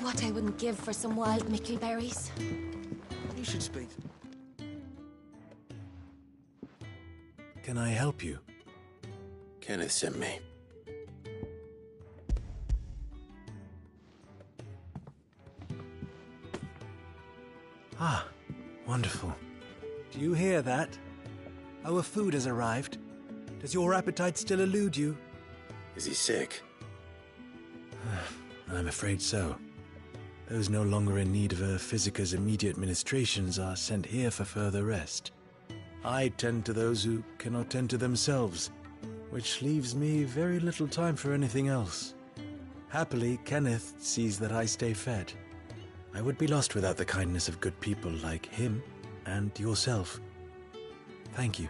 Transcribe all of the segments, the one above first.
what I wouldn't give for some wild mickleberries. You should speak. Can I help you? Kenneth sent me. Ah, wonderful. Do you hear that? Our food has arrived. Does your appetite still elude you? Is he sick? I'm afraid so. Those no longer in need of a Physicus immediate ministrations are sent here for further rest. I tend to those who cannot tend to themselves, which leaves me very little time for anything else. Happily, Kenneth sees that I stay fed. I would be lost without the kindness of good people like him and yourself. Thank you.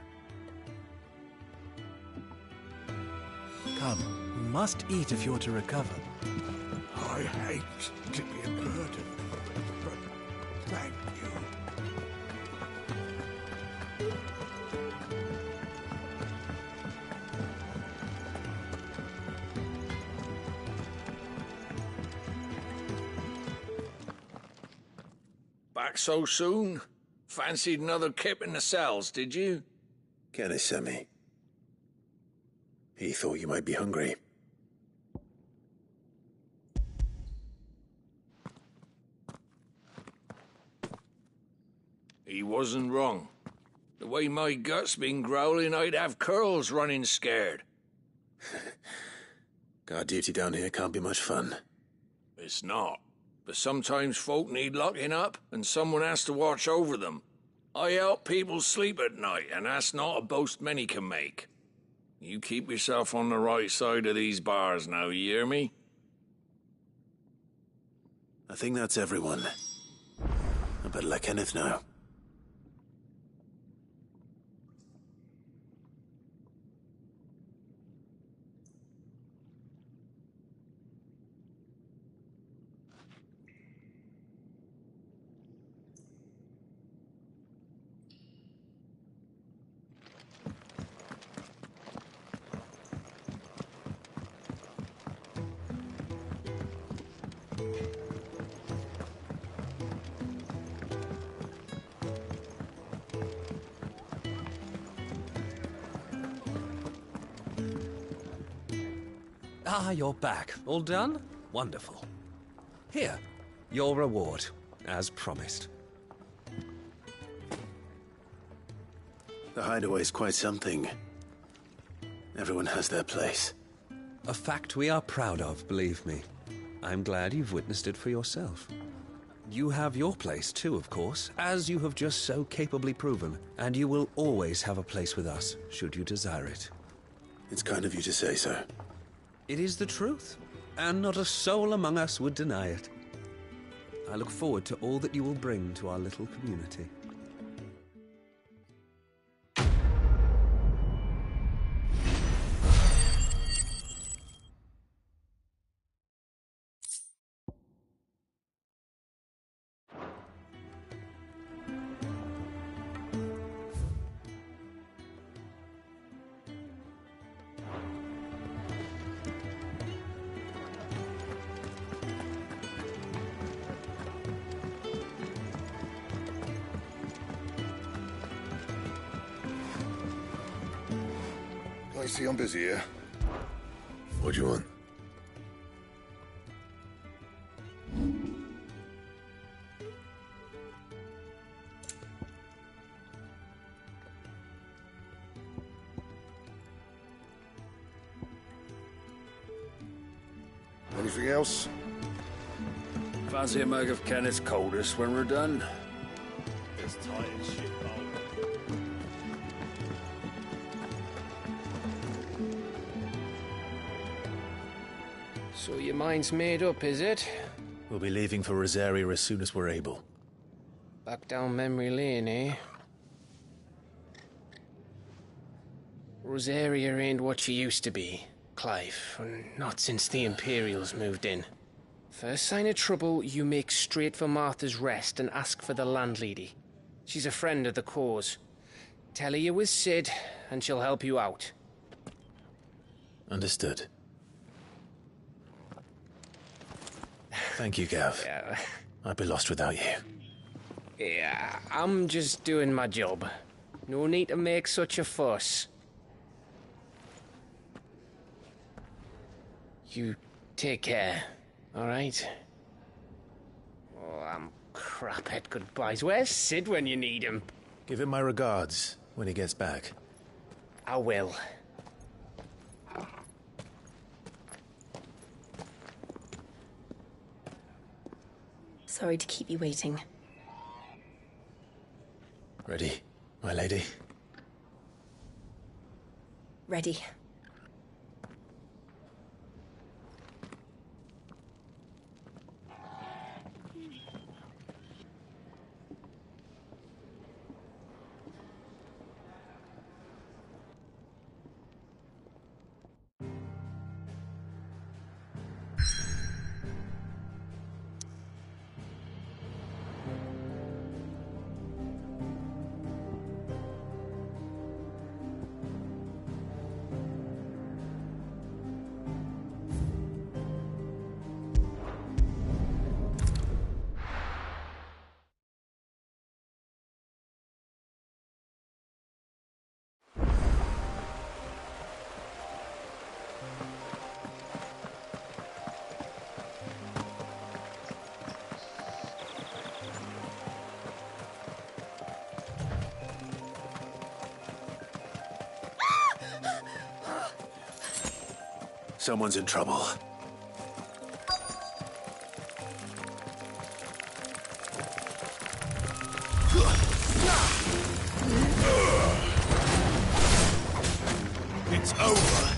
Come, you must eat if you're to recover. I hate to be a burden, but thank you. Back so soon? Fancied another kip in the cells, did you? Kenneth sent me. He thought you might be hungry. He wasn't wrong. The way my gut's been growling, I'd have curls running scared. Guard duty down here can't be much fun. It's not. But sometimes folk need locking up, and someone has to watch over them. I help people sleep at night, and that's not a boast many can make. You keep yourself on the right side of these bars now, you hear me? I think that's everyone. I better let Kenneth know. Ah, you're back. All done? Wonderful. Here, your reward, as promised. The hideaway's quite something. Everyone has their place. A fact we are proud of, believe me. I'm glad you've witnessed it for yourself. You have your place too, of course, as you have just so capably proven, and you will always have a place with us, should you desire it. It's kind of you to say so. It is the truth, and not a soul among us would deny it. I look forward to all that you will bring to our little community. I see I'm busy here. What do you want? Anything else? Fancy a mug of Kenneth's coldest when we're done? It's tight as shit, Bowl. So your mind's made up, is it? We'll be leaving for Rosaria as soon as we're able. Back down memory lane, eh? Rosaria ain't what she used to be, Clive. Not since the Imperials moved in. First sign of trouble, you make straight for Martha's Rest and ask for the landlady. She's a friend of the cause. Tell her you're with Sid, and she'll help you out. Understood. Thank you, Gav. Yeah. I'd be lost without you. Yeah, I'm just doing my job. No need to make such a fuss. You take care, alright? Oh, I'm crap at goodbyes. Where's Sid when you need him? Give him my regards when he gets back. I will. Sorry to keep you waiting. Ready, my lady? Ready. Someone's in trouble. It's over.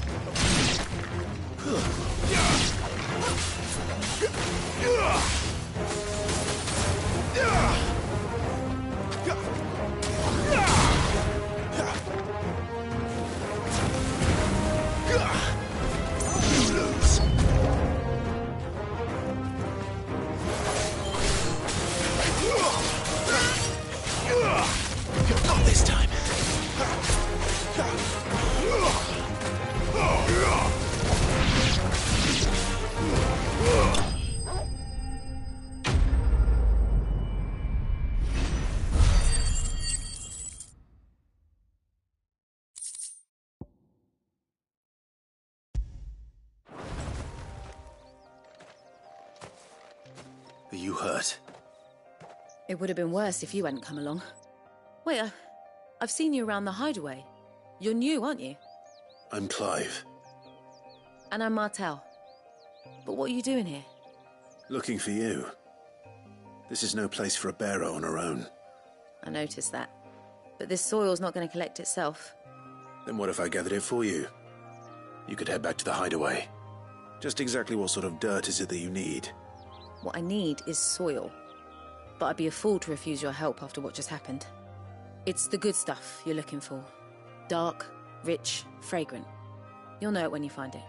Not this time. Are you hurt? It would have been worse if you hadn't come along. Wait, I've seen you around the hideaway. You're new, aren't you? I'm Clive. And I'm Martel. But what are you doing here? Looking for you. This is no place for a bearer on her own. I noticed that. But this soil's not going to collect itself. Then what if I gathered it for you? You could head back to the hideaway. Just exactly what sort of dirt is it that you need? What I need is soil. But I'd be a fool to refuse your help after what just happened. It's the good stuff you're looking for. Dark, rich, fragrant. You'll know it when you find it.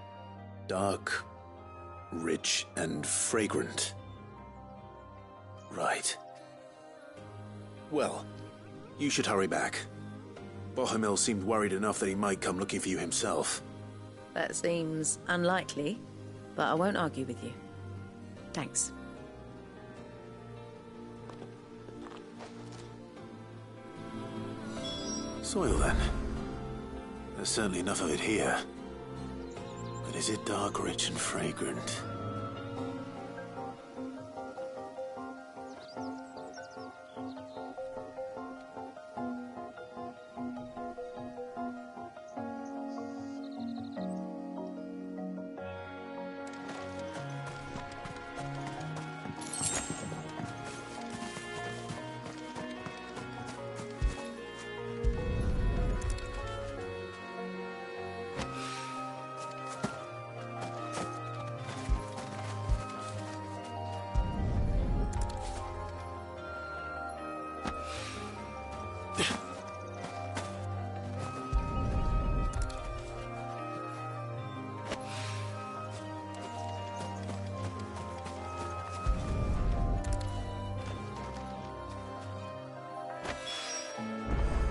Dark, rich, and fragrant. Right. Well, you should hurry back. Bohemil seemed worried enough that he might come looking for you himself. That seems unlikely, but I won't argue with you. Thanks. Soil, then. There's certainly enough of it here. But is it dark, rich, and fragrant?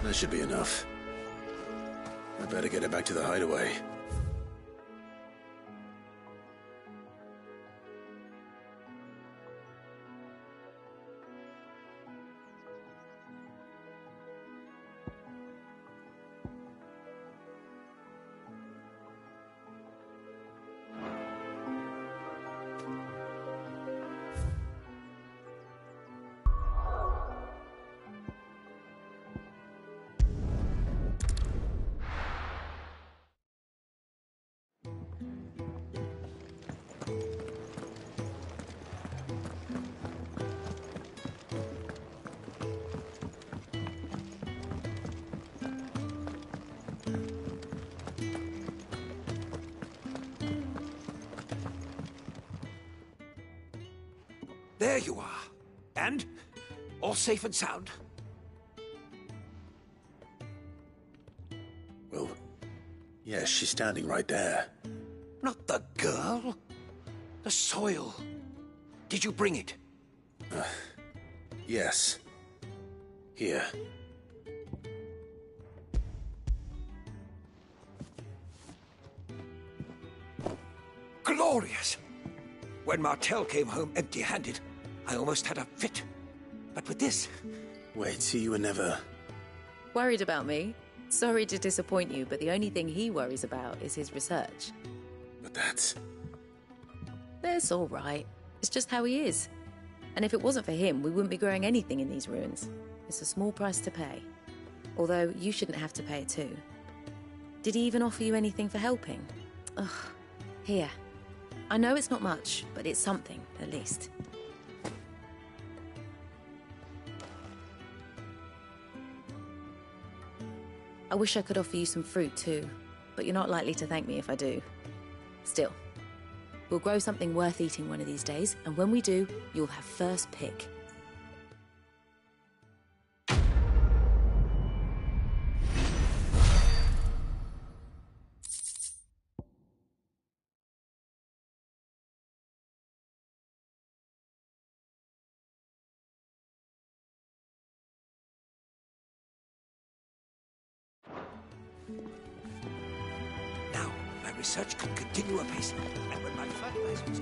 That should be enough. I better get it back to the hideaway. There you are. And? All safe and sound? Well, yes, she's standing right there. Not the girl. The soil. Did you bring it? Yes. Here. Glorious! When Martel came home empty-handed, I almost had a fit. But with this... Wait, so you were never... Worried about me? Sorry to disappoint you, but the only thing he worries about is his research. But that's... That's all right. It's just how he is. And if it wasn't for him, we wouldn't be growing anything in these ruins. It's a small price to pay. Although, you shouldn't have to pay it too. Did he even offer you anything for helping? Ugh. Here. I know it's not much, but it's something, at least. I wish I could offer you some fruit too, but you're not likely to thank me if I do. Still, we'll grow something worth eating one of these days, and when we do, you'll have first pick. Now, my research can continue apace, and when my fertilizers...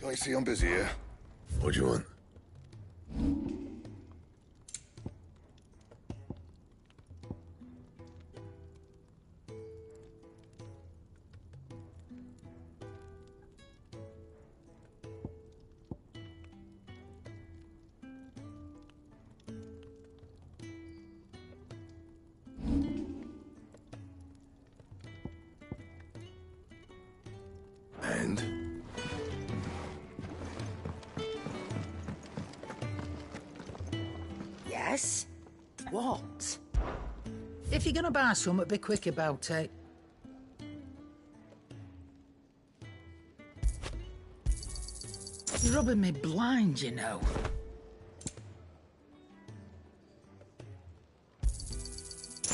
I see I'm busy here. What do you want? And? Yes? What? If you're gonna buy something, be quick about it. You're rubbing me blind, you know.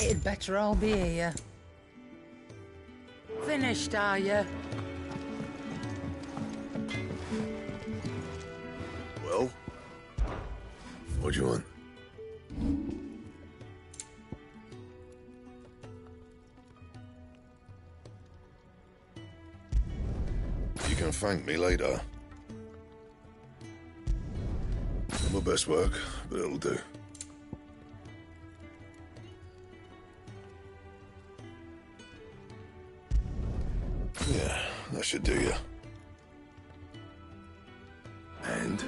It'd better all be here. Finished, are you? Well? What do you want? You can thank me later. Not my best work, but it'll do. Yeah, that should do you. And?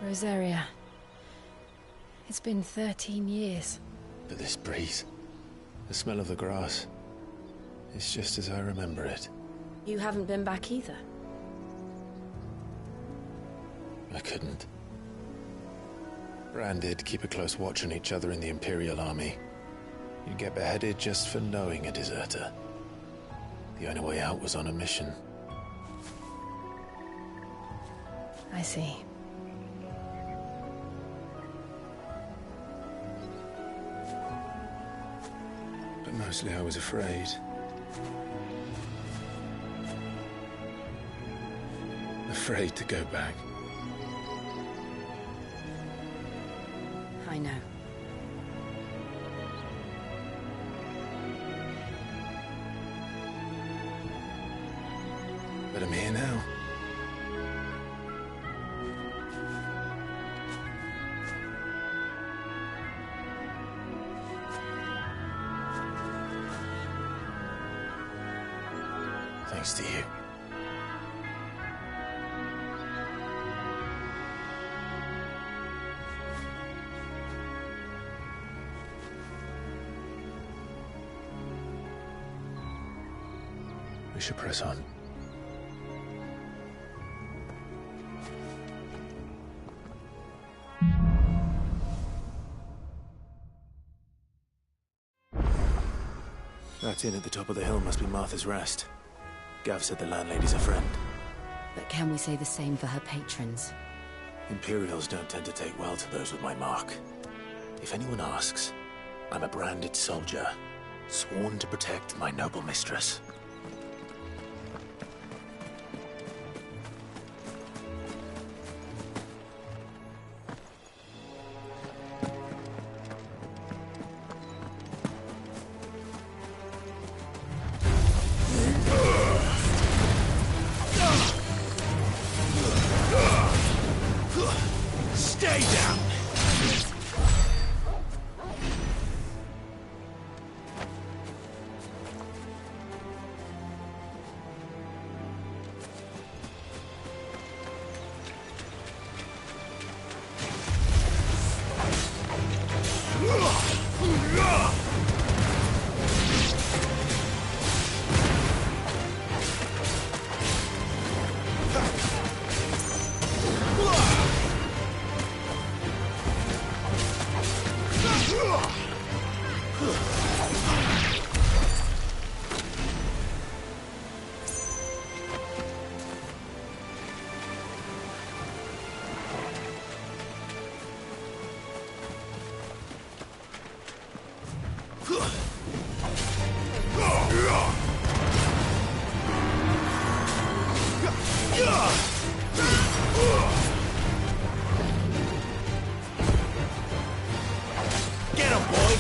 Rosaria. It's been 13 years. But this breeze, the smell of the grass, it's just as I remember it. You haven't been back either. I couldn't. Bran did keep a close watch on each other in the Imperial Army. You'd get beheaded just for knowing a deserter. The only way out was on a mission. I see. But mostly I was afraid. afraid to go back. I know. But I'm here now. Thanks to you. We should press on. That inn at the top of the hill must be Martha's Rest. Gav said the landlady's a friend. But can we say the same for her patrons? Imperials don't tend to take well to those with my mark. If anyone asks, I'm a branded soldier, sworn to protect my noble mistress. Stay down! Get him, boy!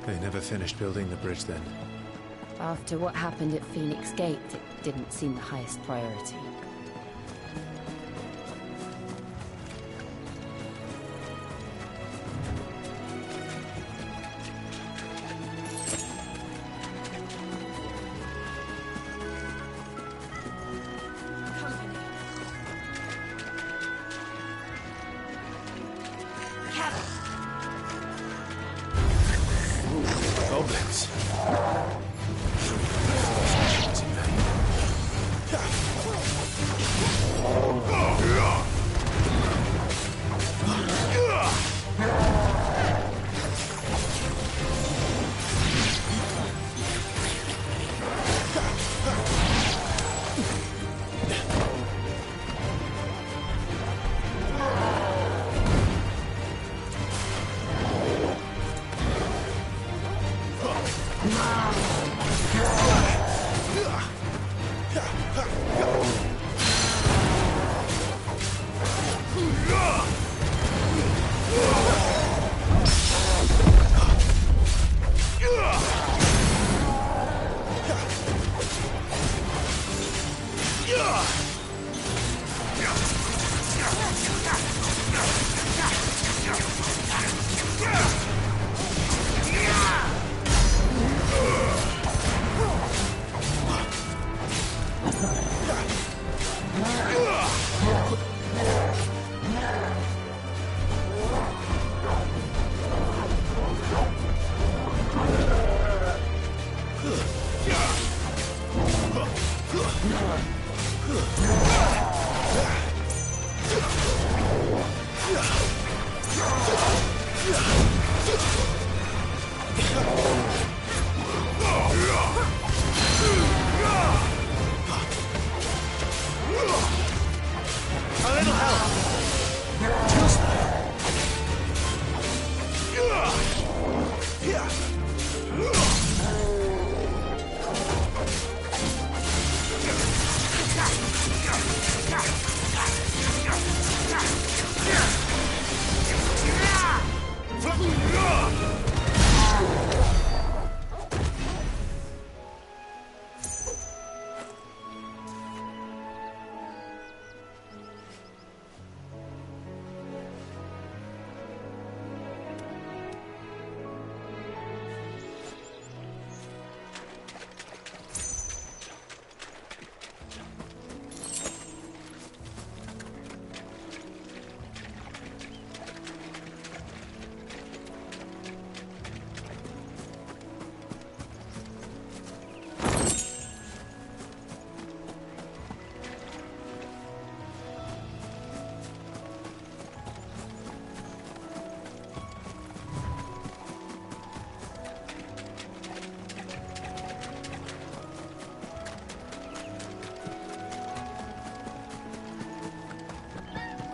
They never finished building the bridge then. After what happened at Phoenix Gate, it didn't seem the highest priority. Goblins.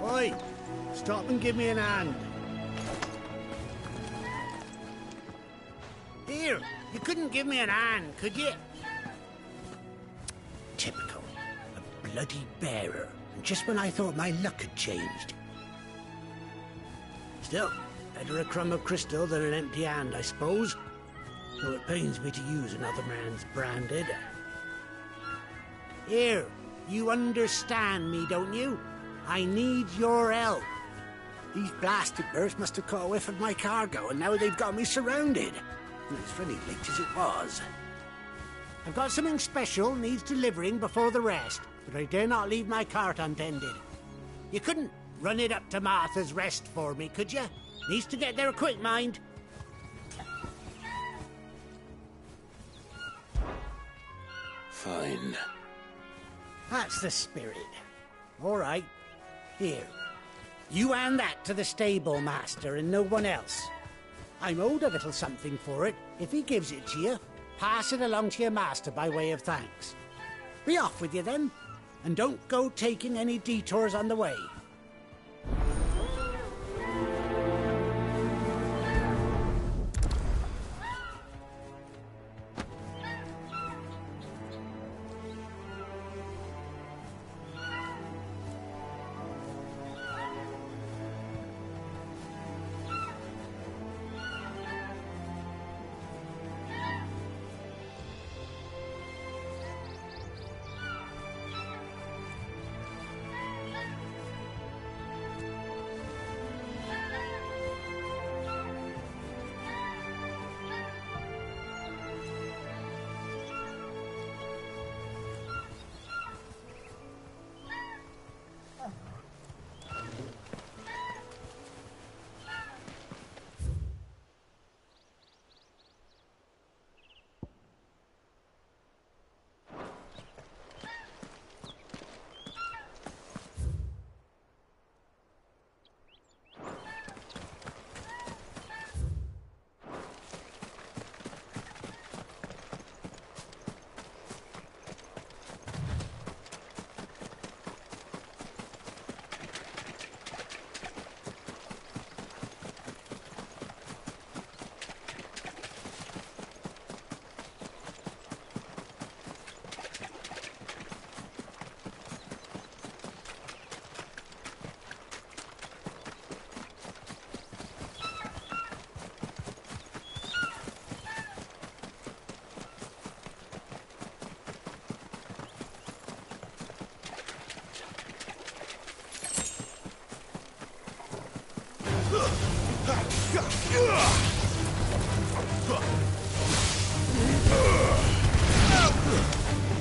Oi! Stop and give me an hand. Here, you couldn't give me an hand, could you? Typical. A bloody bearer. And just when I thought my luck had changed. Still, better a crumb of crystal than an empty hand, I suppose. Though it pains me to use another man's branded. Here, you understand me, don't you? I need your help. These blasted birds must have caught a whiff of my cargo, and now they've got me surrounded. And it's very late as it was. I've got something special needs delivering before the rest, but I dare not leave my cart untended. You couldn't run it up to Martha's Rest for me, could you? Needs to get there quick, mind. Fine. That's the spirit. All right. Here. You hand that to the stable master and no one else. I'm owed a little something for it. If he gives it to you, pass it along to your master by way of thanks. Be off with you then, and don't go taking any detours on the way.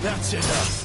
That's enough.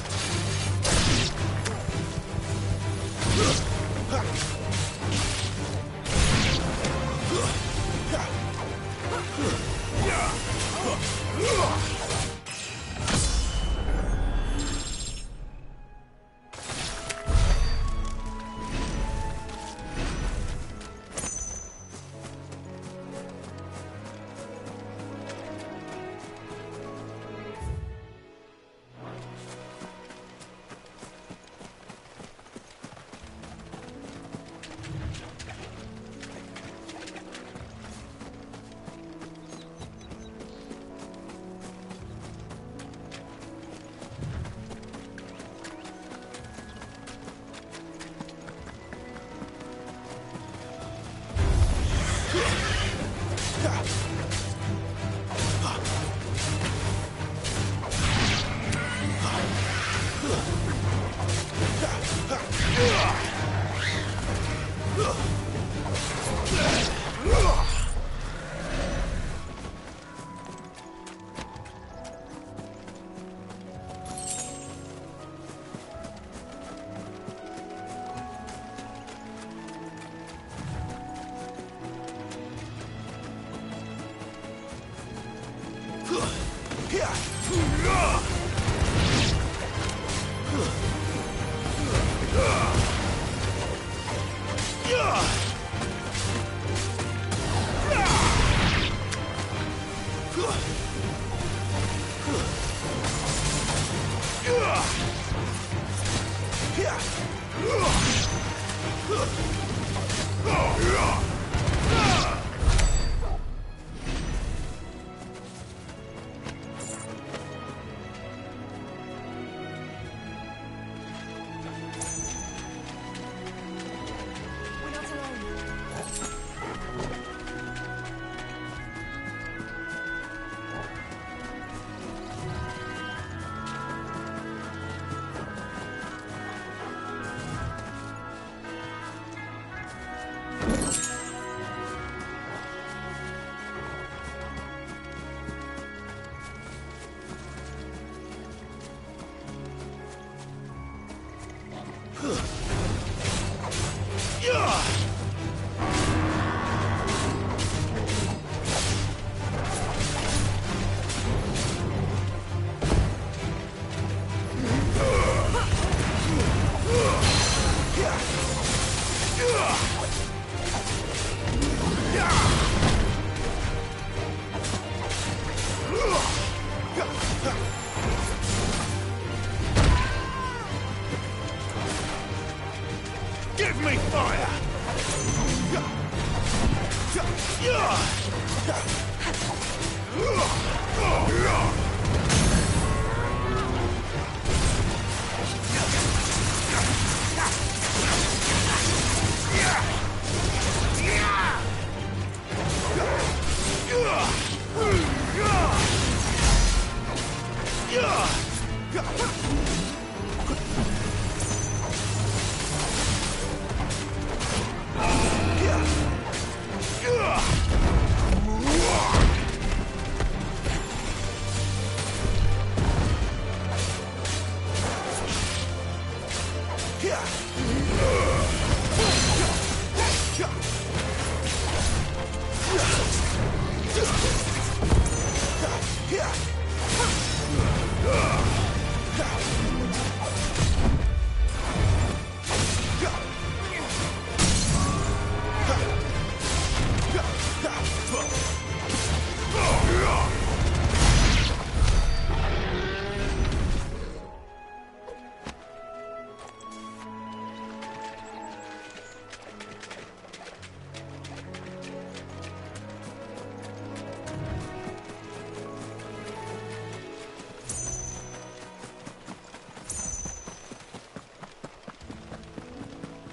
Give me fire!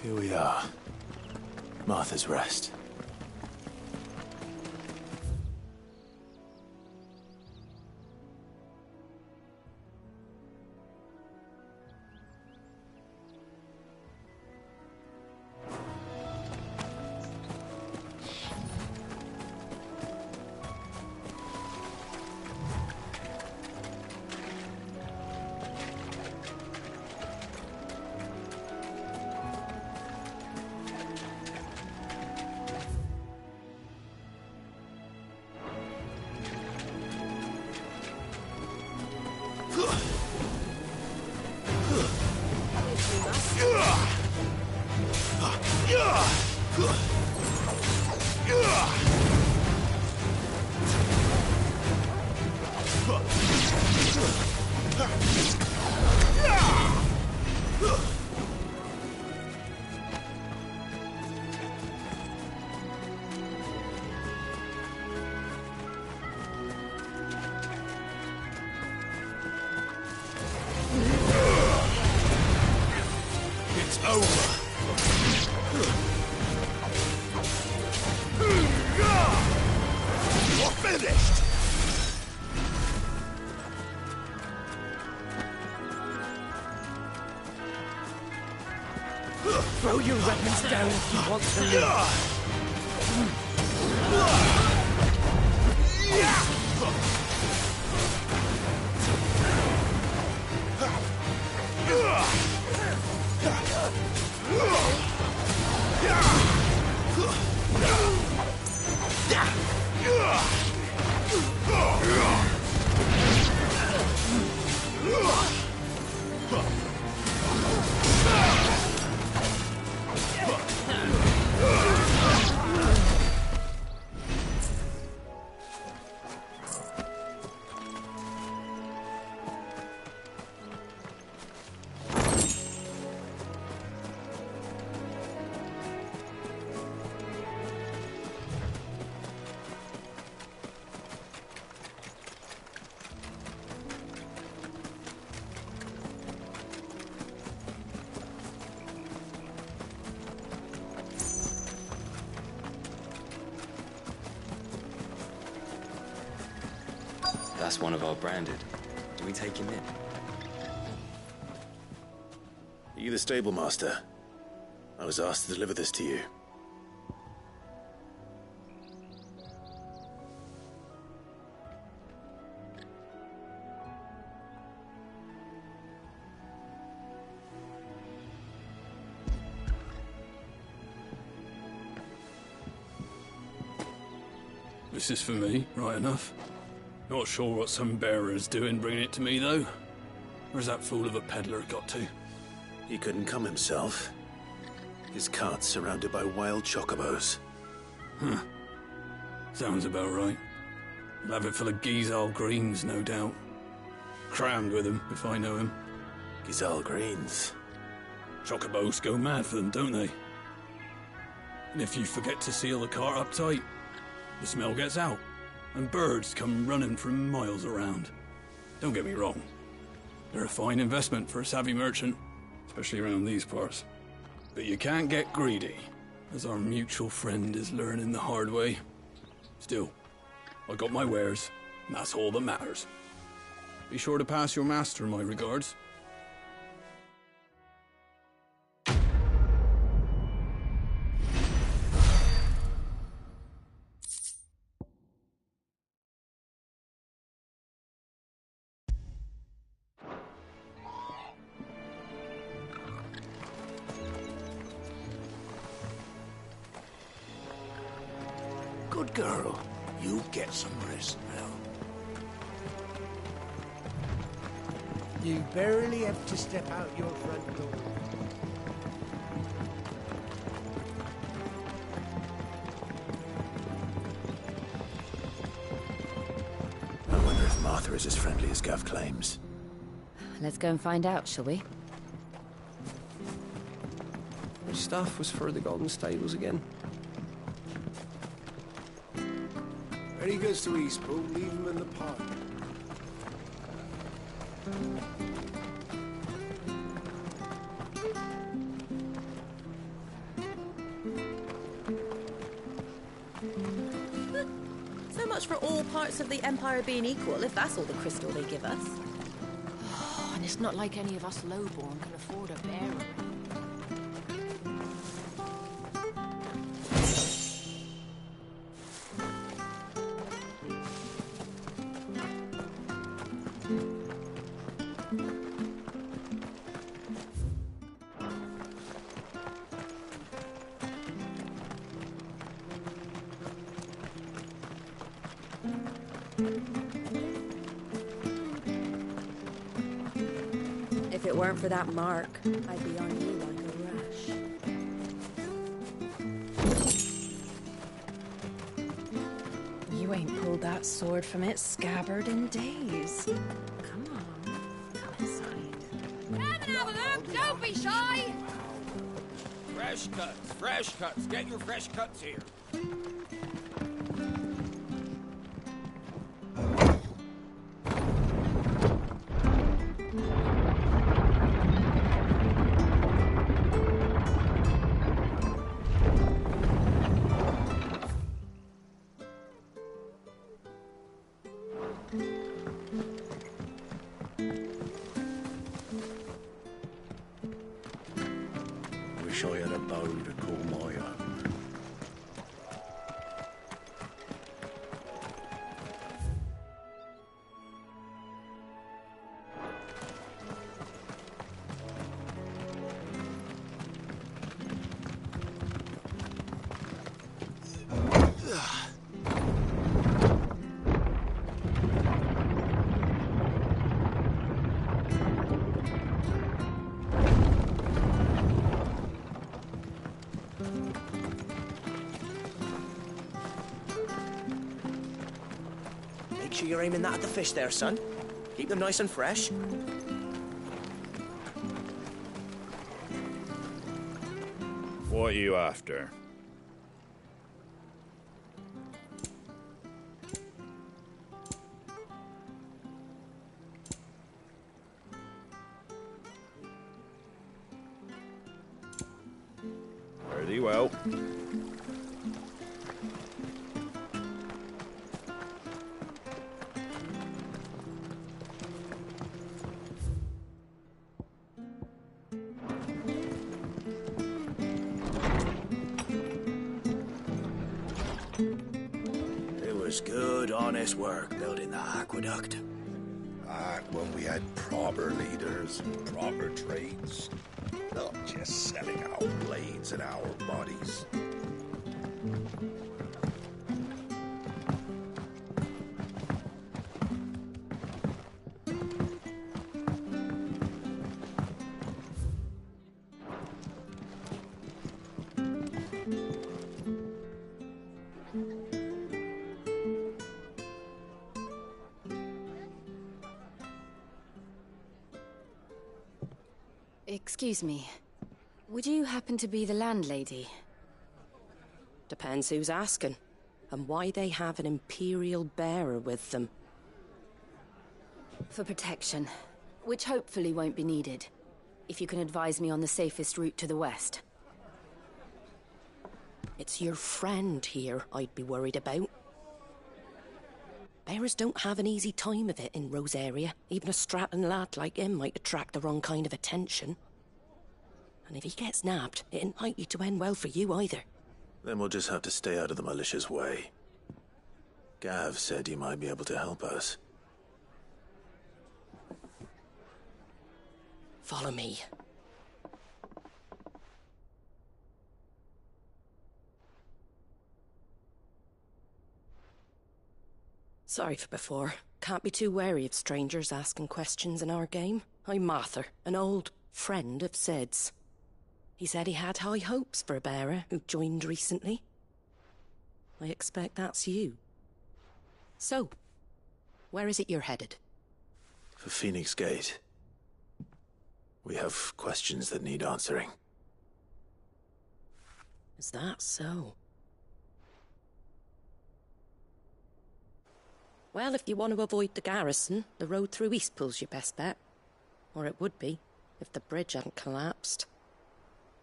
Here we are. Martha's Rest. finished! Throw your weapons down if you want to live. That's one of our branded. Do we take him in? Are you the stable master? I was asked to deliver this to you. This is for me, right enough. Not sure what some bearer's doing bringing it to me, though. Where's that fool of a peddler got to? He couldn't come himself. His cart's surrounded by wild chocobos. Huh. Sounds about right. He'll have it full of Gizal greens, no doubt. Crammed with them, if I know him. Gizal greens? Chocobos go mad for them, don't they? And if you forget to seal the cart up tight, the smell gets out, and birds come running from miles around. Don't get me wrong. They're a fine investment for a savvy merchant, especially around these parts. But you can't get greedy, as our mutual friend is learning the hard way. Still, I got my wares, and that's all that matters. Be sure to pass your master my regards. Good girl. You get some rest now. You barely have to step out your front door. I wonder if Martha is as friendly as Gav claims. Let's go and find out, shall we? Which stuff was for the Golden Stables again? When he goes to Eastpool, leave him in the park. So much for all parts of the Empire being equal, if that's all the crystal they give us. Oh, and it's not like any of us lowborn can afford a bearer. If it weren't for that mark, I'd be on you like a rash. You ain't pulled that sword from its scabbard in days. Come on, come inside. Come and have a look, don't be shy! Fresh cuts, get your fresh cuts here. Make sure you're aiming that at the fish there, son. Keep them nice and fresh. What are you after? Very well. It was good, honest work building that aqueduct. When we had proper leaders, proper trades, not just selling our blades and our bodies. Excuse me. Would you happen to be the landlady? Depends who's asking, and why they have an Imperial bearer with them. For protection, which hopefully won't be needed. If you can advise me on the safest route to the west. It's your friend here I'd be worried about. Bearers don't have an easy time of it in Rosaria. Even a Stratton lad like him might attract the wrong kind of attention. And if he gets nabbed, it ain't likely to end well for you either. Then we'll just have to stay out of the militia's way. Gav said you might be able to help us. Follow me. Sorry for before. Can't be too wary of strangers asking questions in our game. I'm Martha, an old friend of Sid's. He said he had high hopes for a bearer who joined recently. I expect that's you. So, where is it you're headed? For Phoenix Gate. We have questions that need answering. Is that so? Well, if you want to avoid the garrison, the road through Eastpool's your best bet. Or it would be, if the bridge hadn't collapsed.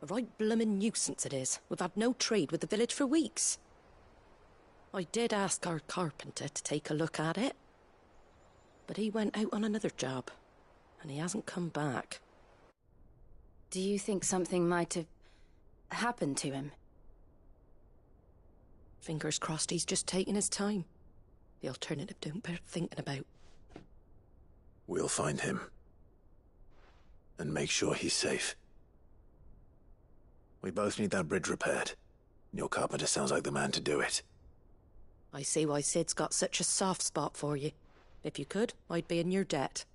A right bloomin' nuisance it is. We've had no trade with the village for weeks. I did ask our carpenter to take a look at it. But he went out on another job, and he hasn't come back. Do you think something might have happened to him? Fingers crossed he's just taking his time. The alternative don't bear thinking about. We'll find him. And make sure he's safe. We both need that bridge repaired. Your carpenter sounds like the man to do it. I see why Sid's got such a soft spot for you. If you could, I'd be in your debt.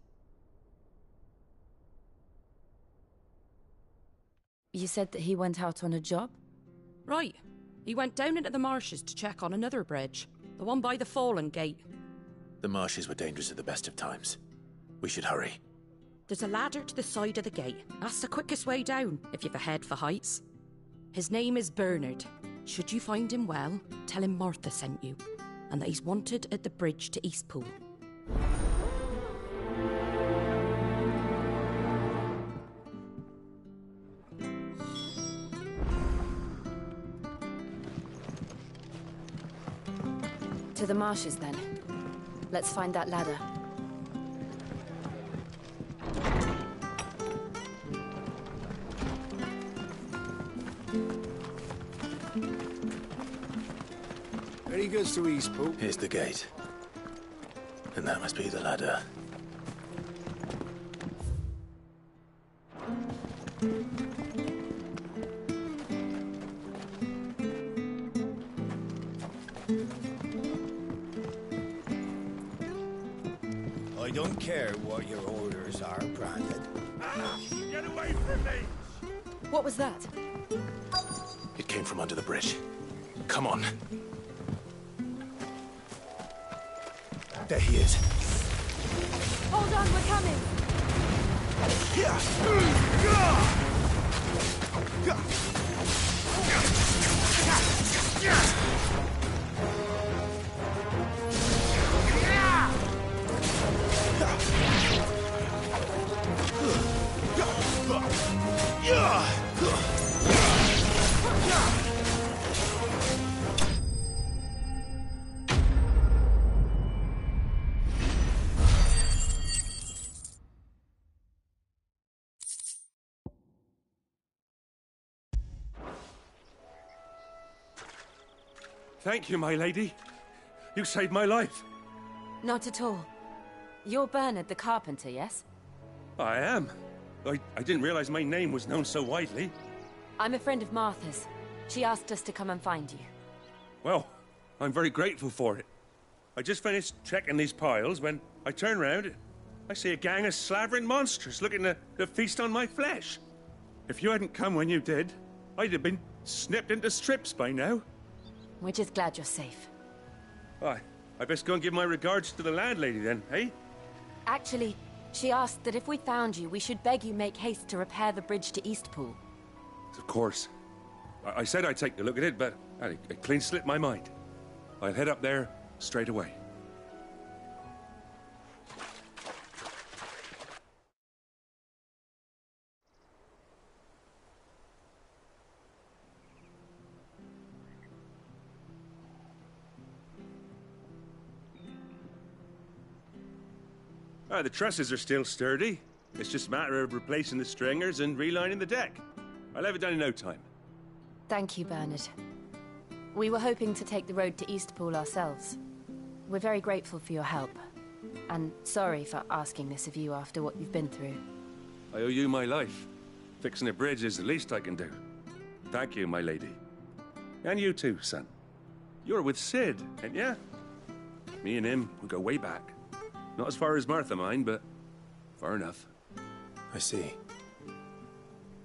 You said that he went out on a job? Right. He went down into the marshes to check on another bridge. The one by the Fallen Gate. The marshes were dangerous at the best of times. We should hurry. There's a ladder to the side of the gate. That's the quickest way down, if you've a head for heights. His name is Bernard. Should you find him well, tell him Martha sent you, and that he's wanted at the bridge to Eastpool. To the marshes, then. Let's find that ladder. Very good to Eastpool. Here's the gate. And that must be the ladder. I don't care what your orders are, Brandon. Get away from me! What was that? It came from under the bridge. Come on. There he is. Hold on, we're coming. Thank you, my lady. You saved my life. Not at all. You're Bernard the carpenter, yes? I am. I didn't realize my name was known so widely. I'm a friend of Martha's. She asked us to come and find you. Well, I'm very grateful for it. I just finished checking these piles when I turn round. I see a gang of slavering monsters looking to feast on my flesh. If you hadn't come when you did, I'd have been snipped into strips by now. We're just glad you're safe. I best go and give my regards to the landlady then, eh? Actually, she asked that if we found you, we should beg you make haste to repair the bridge to Eastpool. Of course. I said I'd take a look at it, but it clean slipped my mind. I'll head up there straight away. The trusses are still sturdy. It's just a matter of replacing the stringers and relining the deck. I'll have it done in no time. Thank you, Bernard. We were hoping to take the road to Eastpool ourselves. We're very grateful for your help. And sorry for asking this of you after what you've been through. I owe you my life. Fixing a bridge is the least I can do. Thank you, my lady. And you too, son. You're with Sid, ain't ya? Me and him, we go way back. Not as far as Martha, mind, but far enough. I see.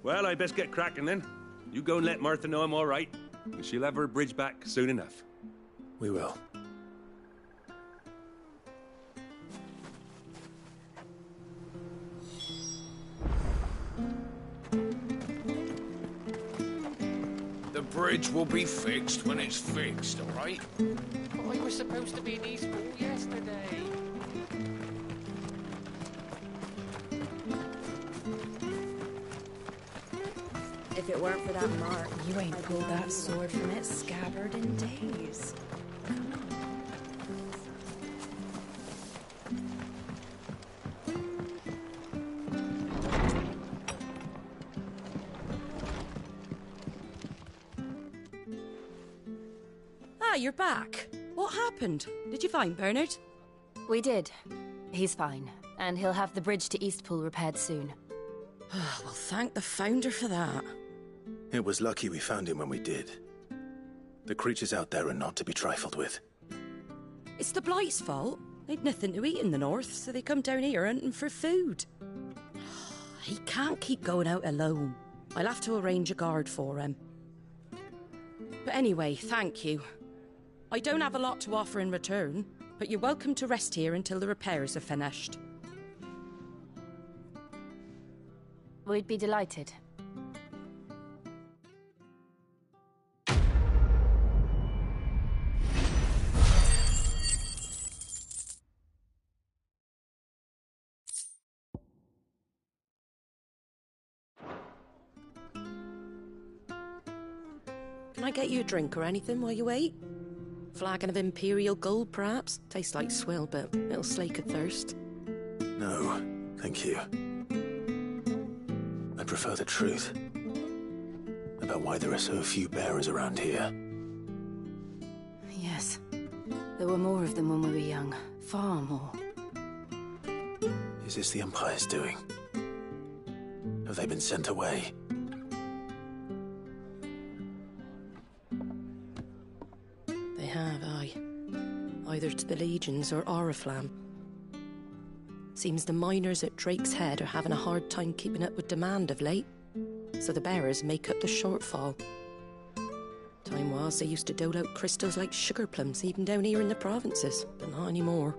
Well, I best get cracking then. You go and let Martha know I'm all right, and she'll have her bridge back soon enough. We will. The bridge will be fixed when it's fixed, all right? I was supposed to be in Eastpool yesterday. If it weren't for that mark, you ain't pulled that sword from its scabbard in days. Ah, you're back. What happened? Did you find Bernard? We did. He's fine, and he'll have the bridge to Eastpool repaired soon. Well, thank the Founder for that. It was lucky we found him when we did. The creatures out there are not to be trifled with. It's the Blight's fault. They'd nothing to eat in the north, so they come down here hunting for food. He can't keep going out alone. I'll have to arrange a guard for him. But anyway, thank you. I don't have a lot to offer in return, but you're welcome to rest here until the repairs are finished. We'd be delighted. Can I get you a drink or anything while you wait? Flagon of Imperial Gold, perhaps? Tastes like swill, but it'll slake a thirst. No, thank you. I prefer the truth about why there are so few bearers around here. Yes. There were more of them when we were young. Far more. Is this the Empire's doing? Have they been sent away? They have, aye. Either to the Legions or Oriflamme. Seems the miners at Drake's Head are having a hard time keeping up with demand of late, so the bearers make up the shortfall. Time was they used to dole out crystals like sugar plums even down here in the provinces, but not anymore.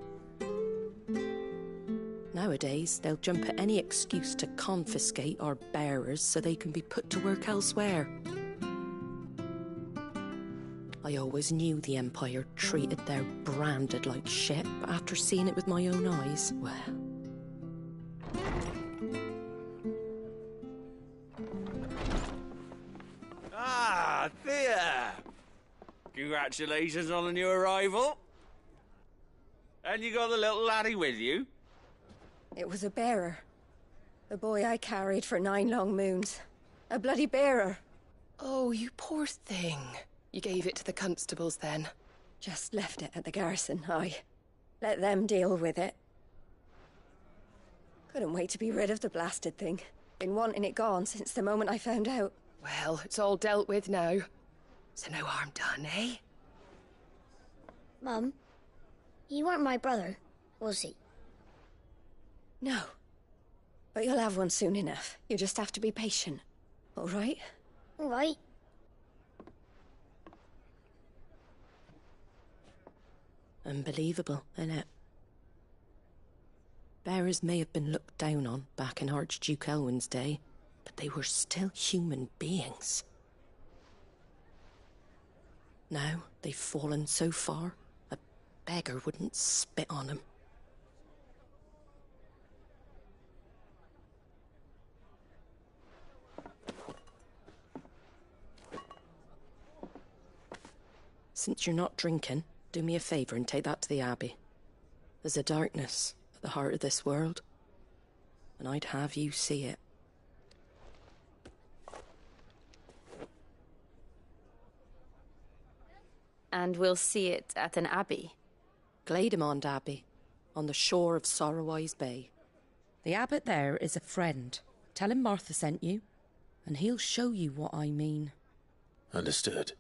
Nowadays, they'll jump at any excuse to confiscate our bearers so they can be put to work elsewhere. I always knew the Empire treated their branded like shit, but after seeing it with my own eyes, well... Ah, Thea! Congratulations on the new arrival. And you got the little laddie with you? It was a bearer. The boy I carried for 9 long moons. A bloody bearer. Oh, you poor thing. You gave it to the constables then? Just left it at the garrison, I let them deal with it. Couldn't wait to be rid of the blasted thing. Been wanting it gone since the moment I found out. Well, it's all dealt with now. So no harm done, eh? Mum, you weren't my brother, was he? No. But you'll have one soon enough. You just have to be patient. All right? All right. Unbelievable, innit? Bearers may have been looked down on back in Archduke Elwin's day, but they were still human beings. Now they've fallen so far, a beggar wouldn't spit on them. Since you're not drinking, do me a favour and take that to the Abbey. There's a darkness at the heart of this world, and I'd have you see it. And we'll see it at an abbey? Glademond Abbey, on the shore of Sorrowwise Bay. The abbot there is a friend. Tell him Martha sent you, and he'll show you what I mean. Understood.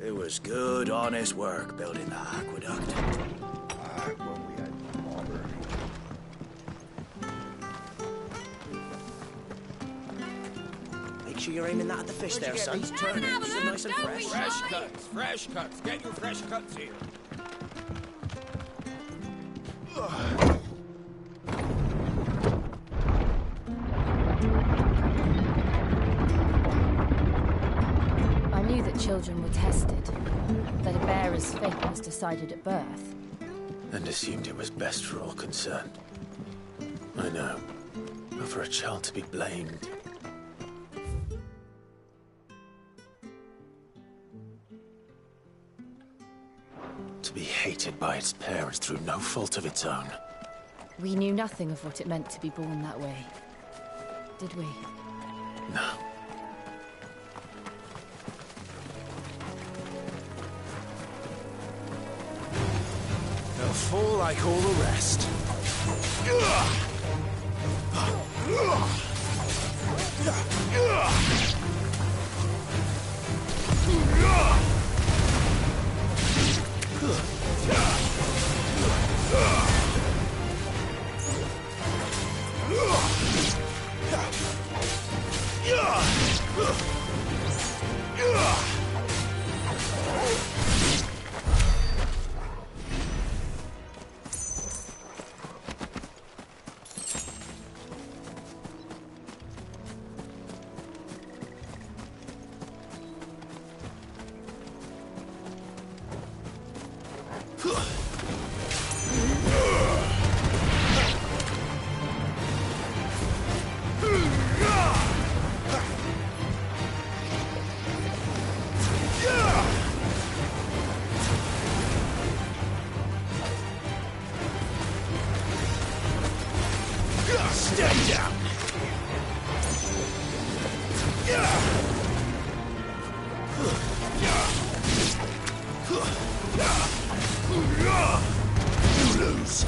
It was good, honest work building the aqueduct. Back when we had proper leaders. Make sure you're aiming that at the fish there, son. Turn it. So nice and fresh. Fresh cuts, fresh cuts. Get your fresh cuts here. I knew that children were tested, that a bearer's fate was decided at birth. And assumed it was best for all concerned. I know. But for a child to be blamed... to be hated by its parents through no fault of its own. We knew nothing of what it meant to be born that way, did we? No. They'll fall like all the rest. Stay down! You lose.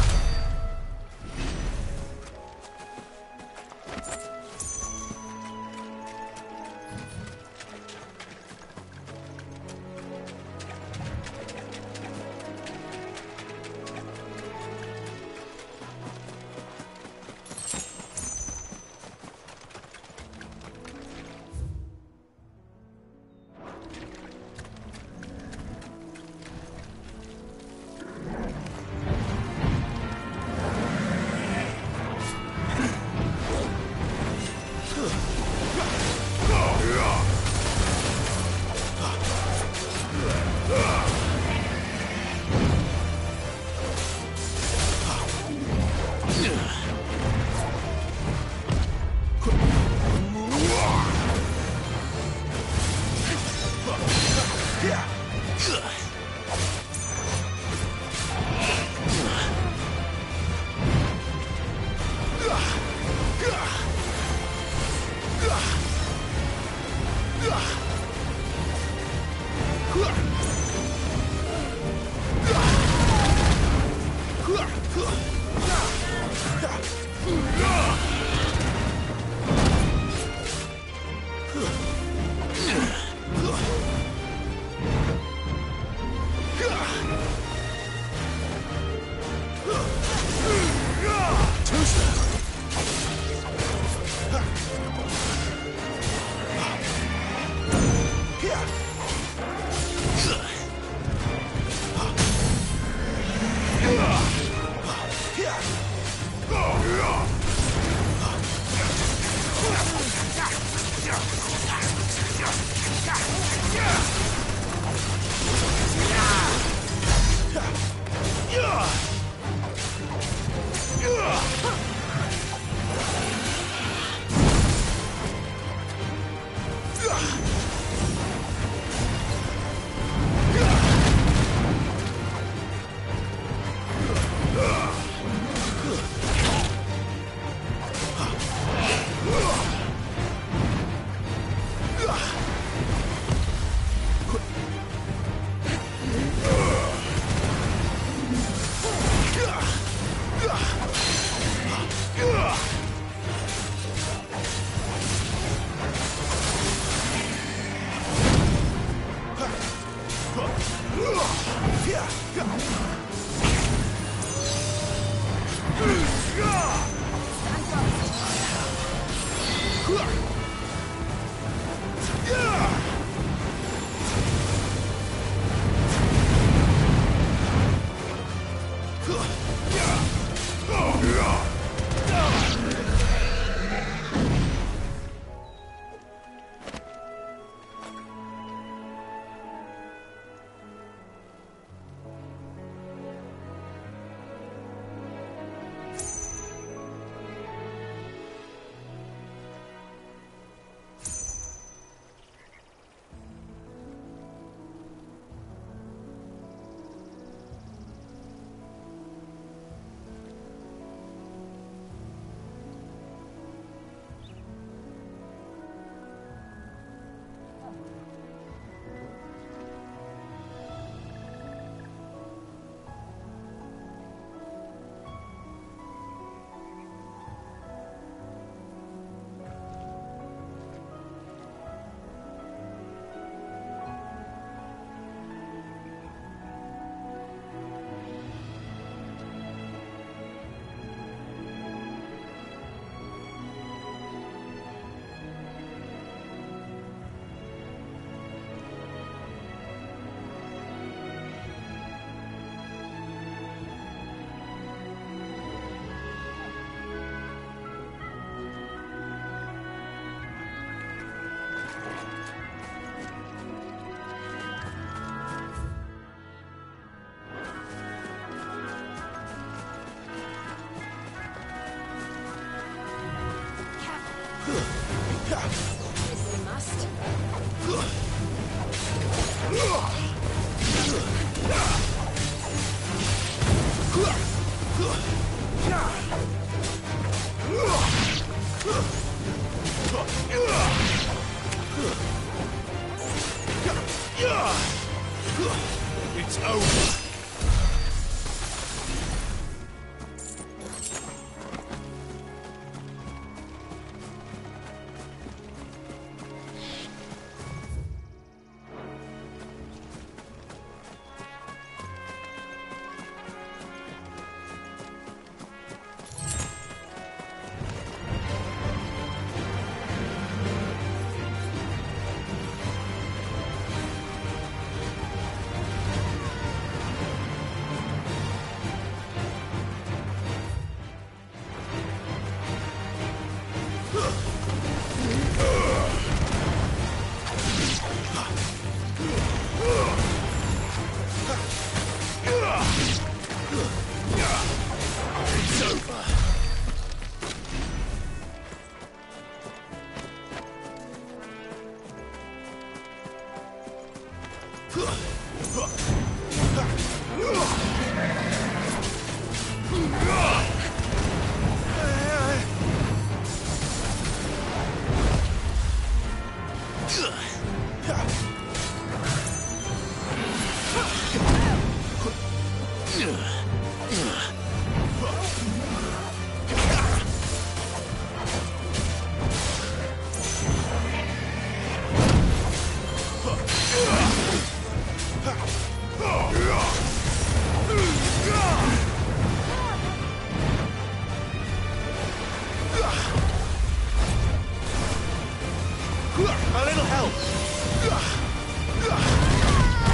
A little help.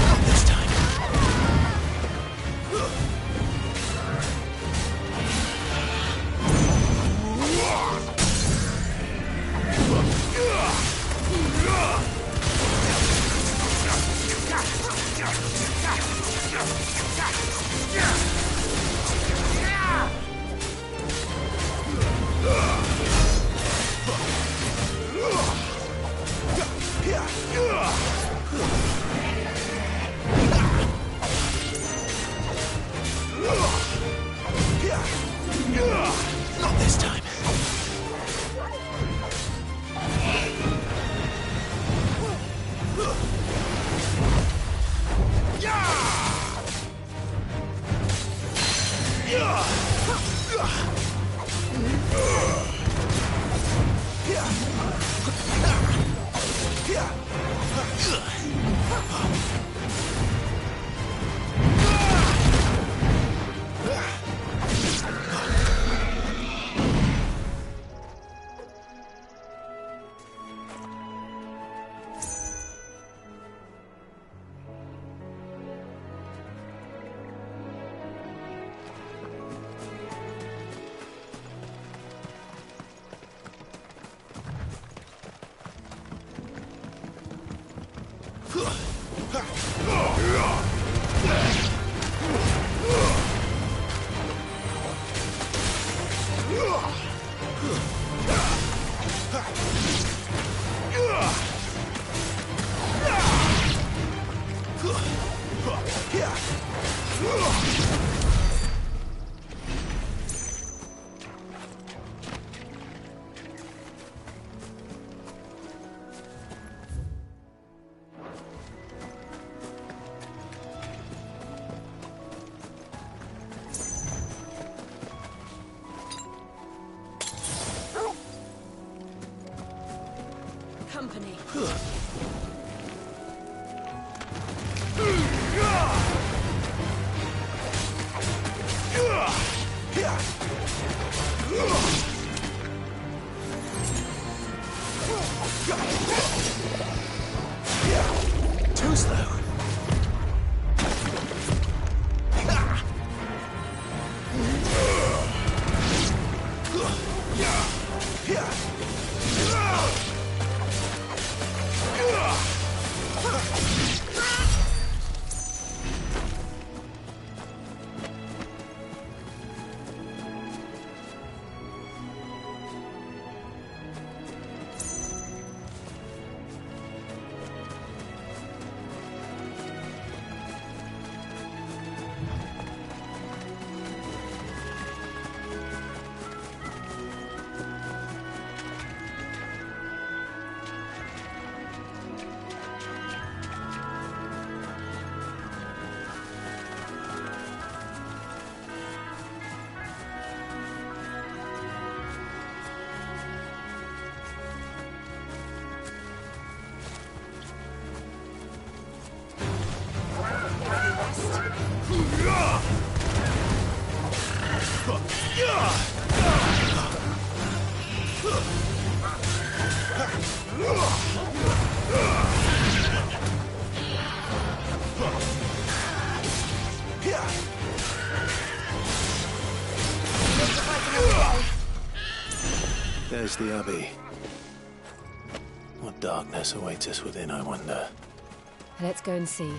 Not this time. Not this time. Company. Too slow. There's the Abbey. What darkness awaits us within, I wonder? Let's go and see.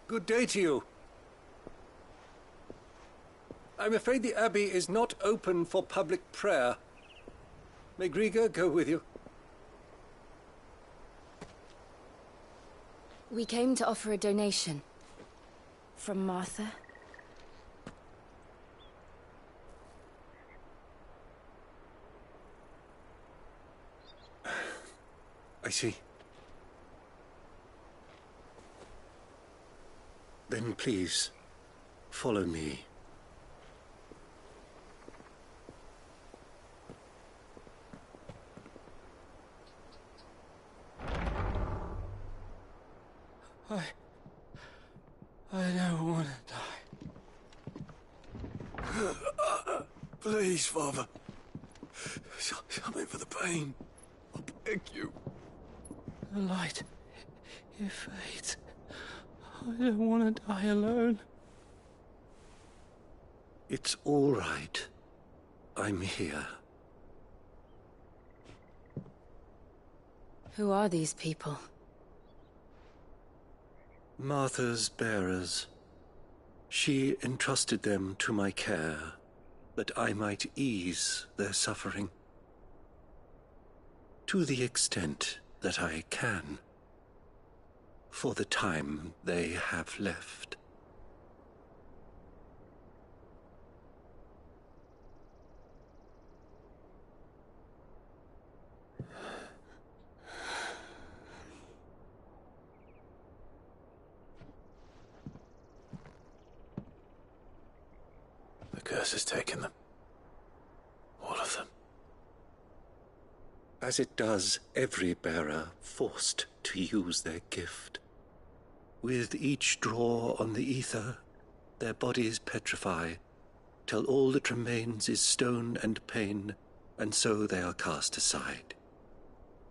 Good day to you. I'm afraid the Abbey is not open for public prayer. May Griga go with you? We came to offer a donation. From Martha. I see. Then please, follow me. I don't want to die. Please, Father. Something for the pain. I beg you. The light, it fades. I don't want to die alone. It's all right. I'm here. Who are these people? Martha's bearers. She entrusted them to my care, that I might ease their suffering. To the extent that I can. For the time they have left. The curse has taken them. All of them. As it does every bearer forced to use their gift. With each draw on the ether, their bodies petrify, till all that remains is stone and pain, and so they are cast aside.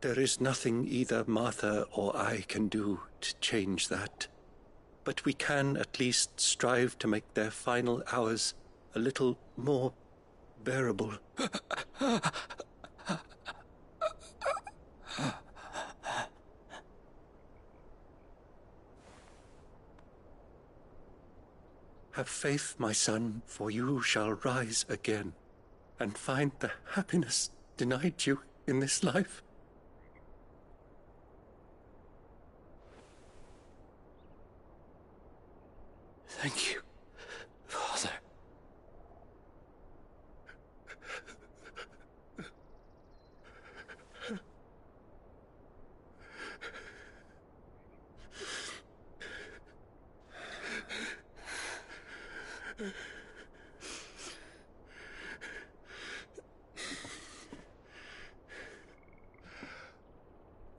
There is nothing either Martha or I can do to change that, but we can at least strive to make their final hours a little more bearable. Have faith, my son, for you shall rise again, and find the happiness denied you in this life. Thank you, Father.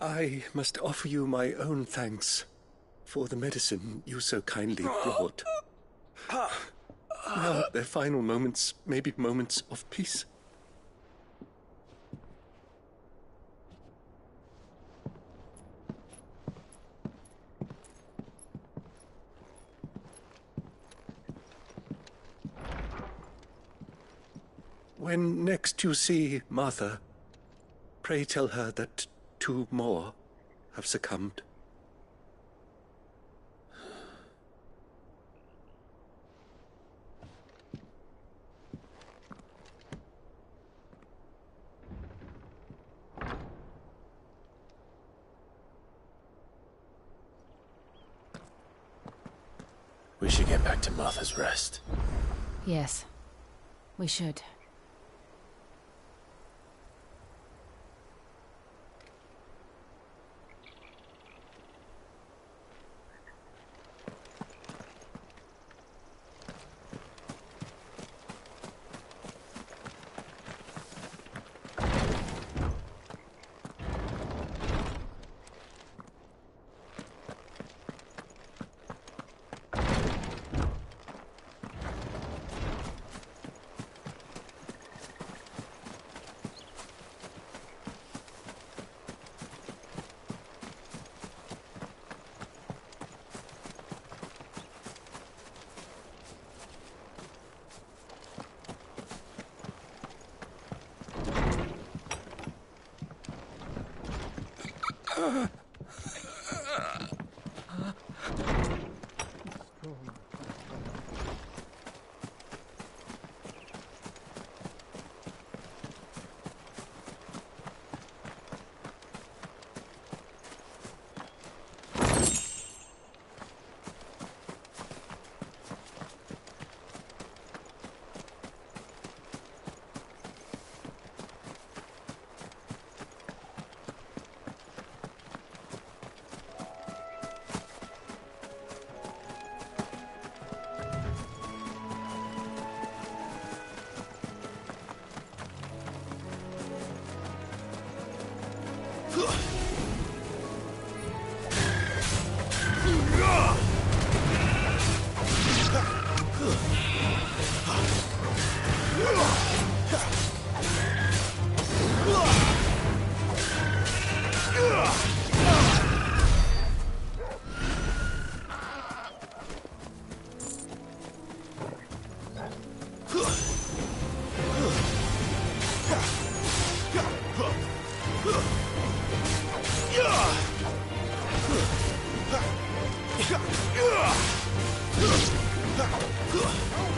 I must offer you my own thanks for the medicine you so kindly brought. Now their final moments may be moments of peace. When next you see Martha, pray tell her that 2 more have succumbed. We should get back to Martha's Rest. Yes, we should.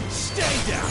Stay down!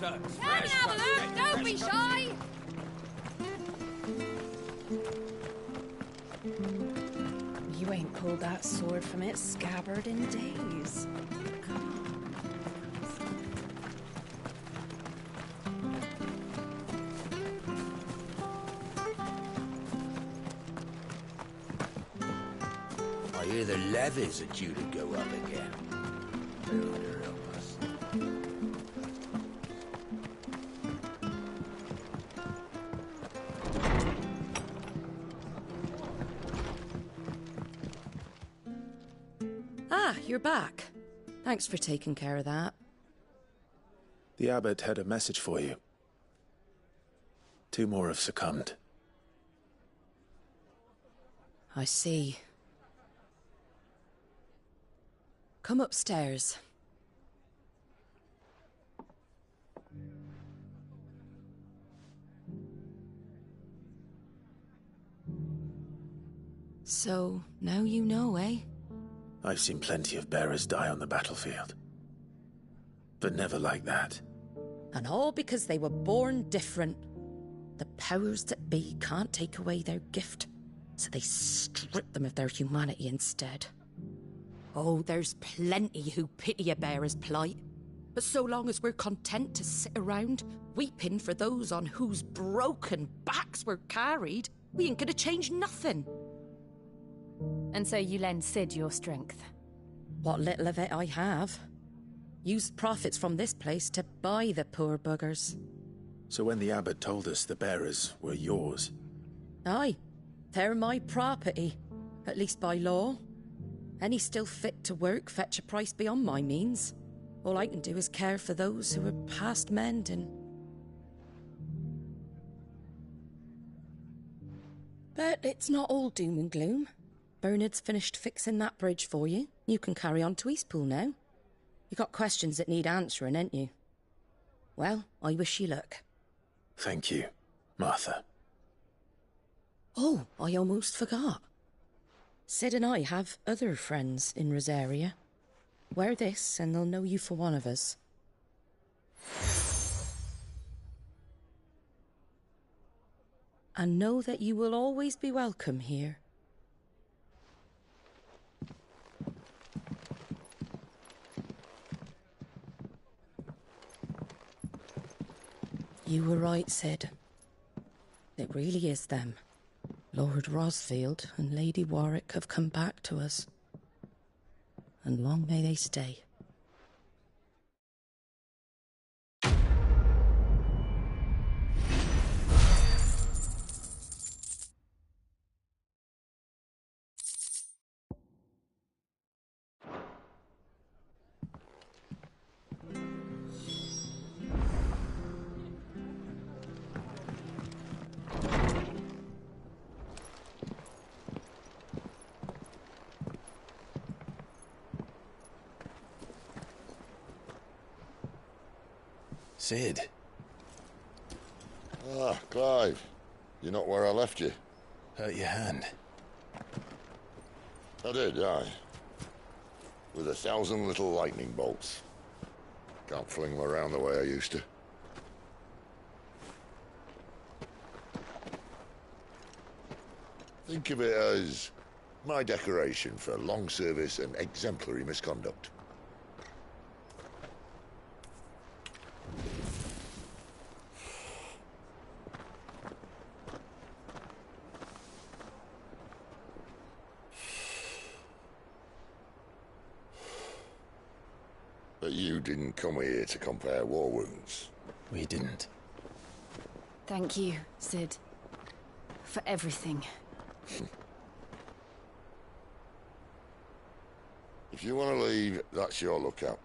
Come and have a look! Don't be shy! You ain't pulled that sword from its scabbard in days. I hear the levies are due to go up again. Lord help us. Ah, you're back. Thanks for taking care of that. The abbot had a message for you. 2 more have succumbed. I see. Come upstairs. So, now you know, eh? I've seen plenty of bearers die on the battlefield. But never like that. And all because they were born different. The powers that be can't take away their gift, so they strip them of their humanity instead. Oh, there's plenty who pity a bearer's plight. But so long as we're content to sit around, weeping for those on whose broken backs we're carried, we ain't gonna change nothing. And so you lend Cid your strength? What little of it I have. Used profits from this place to buy the poor buggers. So when the abbot told us the bearers were yours... Aye, they're my property, at least by law. Any still fit to work fetch a price beyond my means. All I can do is care for those who are past mending. But it's not all doom and gloom. Bernard's finished fixing that bridge for you. You can carry on to Eastpool now. You got questions that need answering, ain't you? Well, I wish you luck. Thank you, Martha. Oh, I almost forgot. Cid and I have other friends in Rosaria. Wear this and they'll know you for one of us. And know that you will always be welcome here. You were right, Cid. It really is them. Lord Rosfield and Lady Warwick have come back to us. And long may they stay. Cid. Ah, Clive. You're not where I left you. Hurt your hand. I did, aye. With 1,000 little lightning bolts. Can't fling them around the way I used to. Think of it as my decoration for long service and exemplary misconduct. But you didn't come here to compare war wounds. We didn't. Thank you, Cid. For everything. If you want to leave, that's your lookout.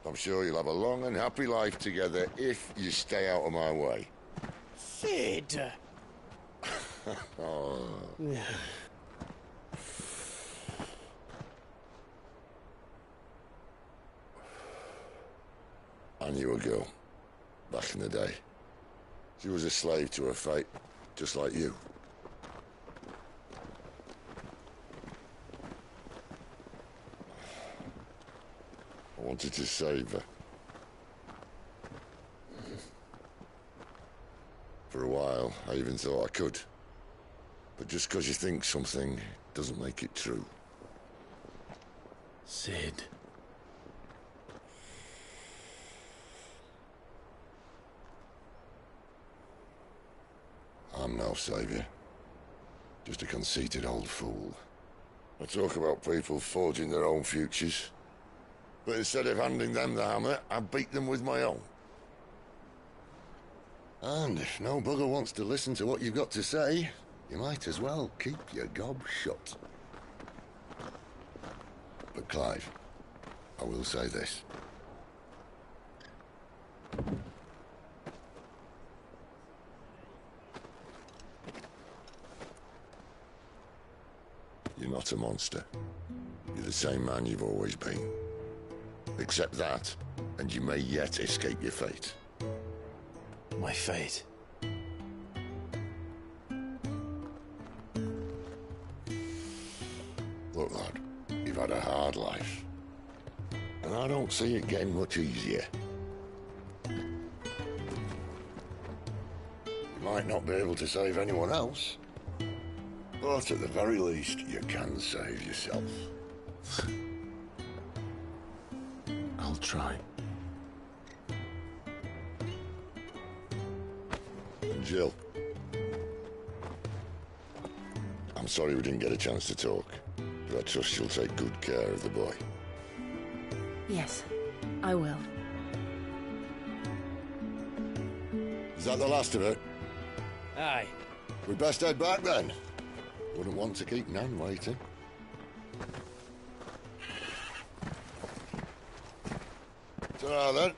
I'm sure you'll have a long and happy life together if you stay out of my way. Cid! Oh. I knew a girl, back in the day. She was a slave to her fate, just like you. I wanted to save her. For a while, I even thought I could. But just because you think something doesn't make it true. Sid. I'm no savior. Just a conceited old fool. I talk about people forging their own futures. But instead of handing them the hammer, I beat them with my own. And if no bugger wants to listen to what you've got to say, you might as well keep your gob shut. But Clive, I will say this. You're not a monster. You're the same man you've always been. Accept that, and you may yet escape your fate. My fate? Look, lad, you've had a hard life. And I don't see it getting much easier. You might not be able to save anyone else, but at the very least, you can save yourself. I'll try. And Jill, I'm sorry we didn't get a chance to talk, but I trust you'll take good care of the boy. Yes, I will. Is that the last of it? Aye. We'd best head back then. Wouldn't want to keep Nan waiting. Ta-ra then.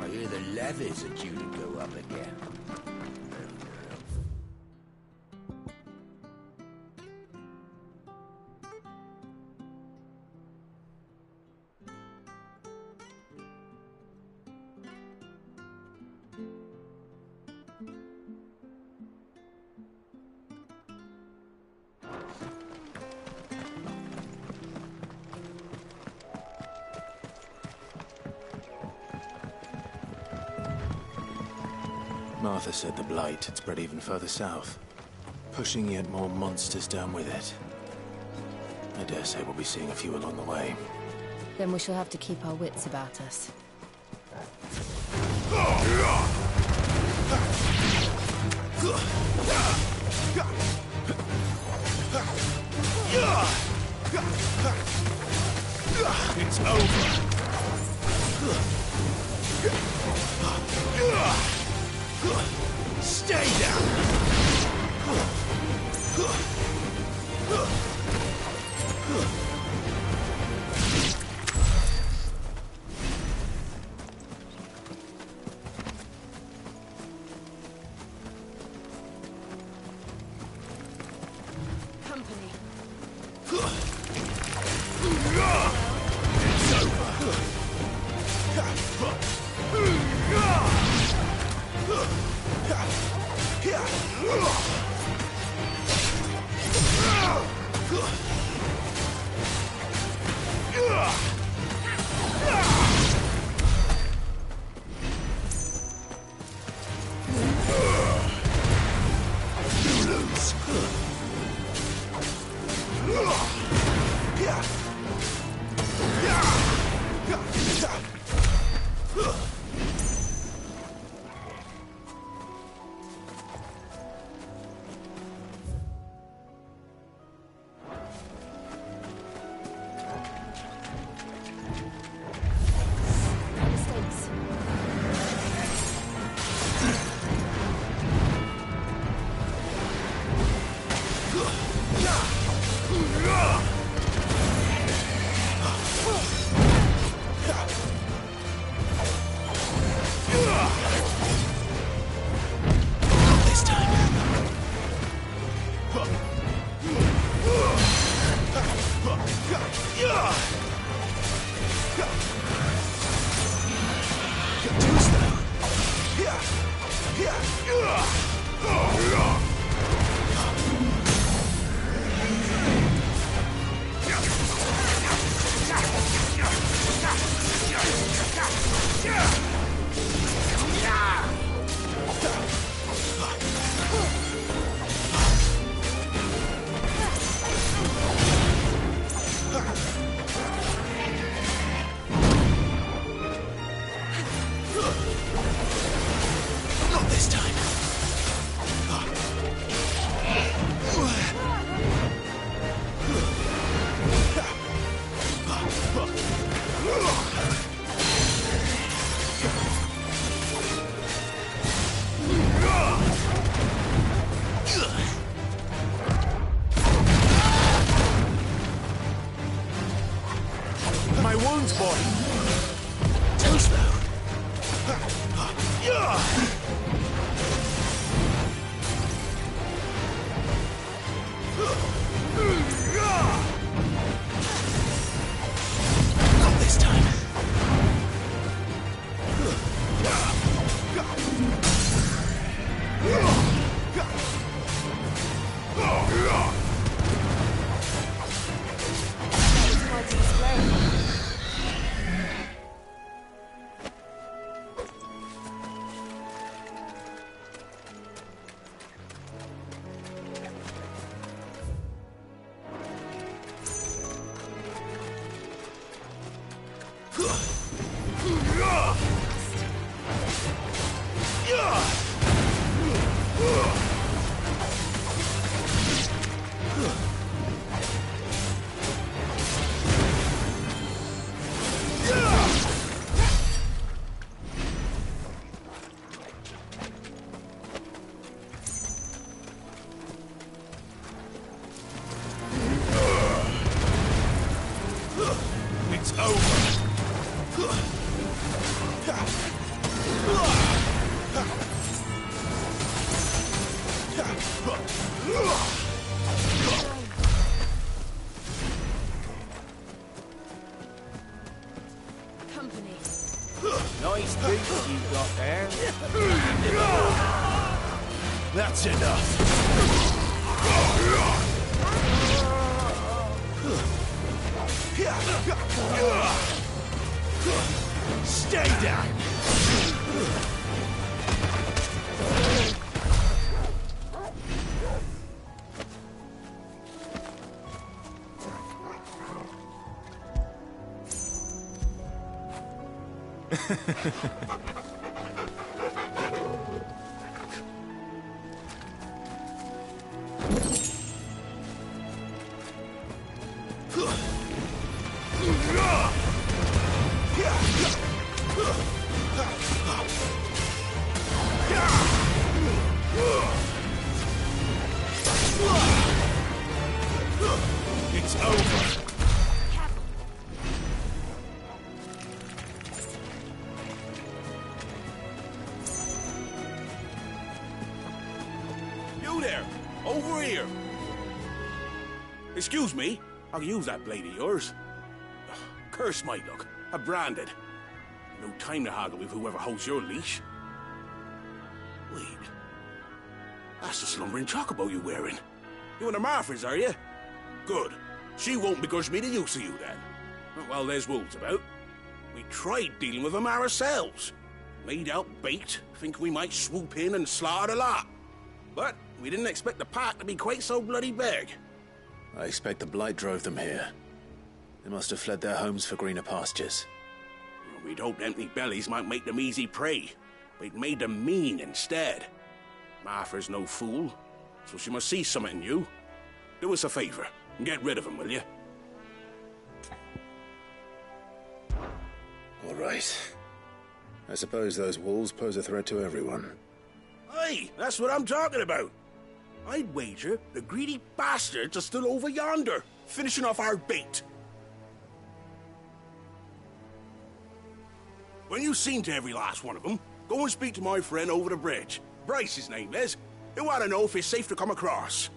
I hear the levies are due to go up again. Martha said the Blight had spread even further south, pushing yet more monsters down with it. I dare say we'll be seeing a few along the way. Then we shall have to keep our wits about us. It's over. Stay down! Company. It's over. Not this time. My wounds, boy. Too slow. Not this time. It's over. Company. Nice boots you got there. That's enough. Stay down. It's over. You there! Over here! Excuse me, I can use that blade of yours. Ugh, curse my luck. I'm branded. No time to haggle with whoever holds your leash. Wait. That's the slumbering chocobo you're wearing. You and the Marfors, are you? Good. She won't begrudge me the use of you, then. Well, there's wolves about. We tried dealing with them ourselves. Made out baked, think we might swoop in and slaughter the lot. But we didn't expect the pack to be quite so bloody big. I expect the blight drove them here. They must have fled their homes for greener pastures. We'd hoped empty bellies might make them easy prey, but it made them mean instead. Martha's no fool, so she must see something in you. Do us a favor and get rid of them, will you? All right. I suppose those wolves pose a threat to everyone. Hey, that's what I'm talking about. I'd wager the greedy bastards are still over yonder, finishing off our bait. When you've seen to every last one of them, go and speak to my friend over the bridge. Bryce, his name is. He'll want to know if it's safe to come across.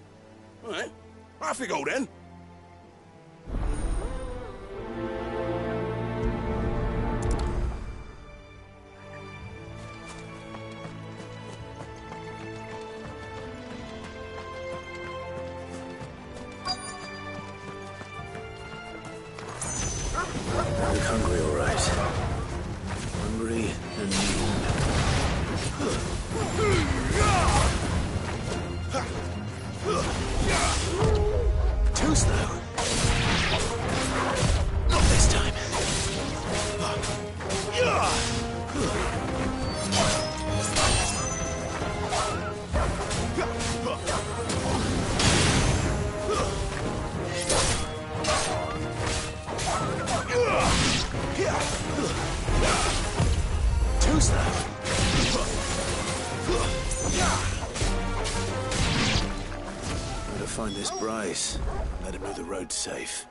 All right, off you go then. was that? Gotta find this Bryce. Let him know the road's safe.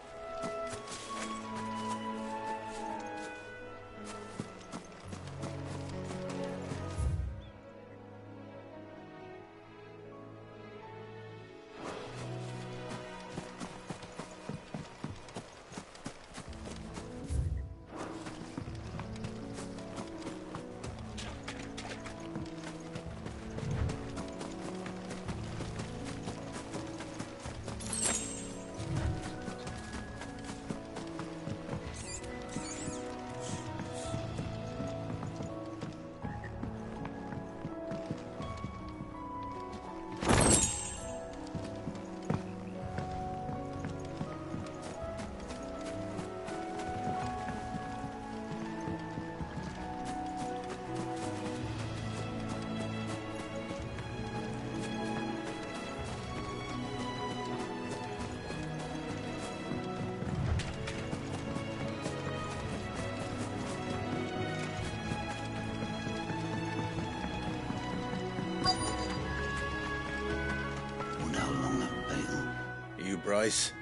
Bryce?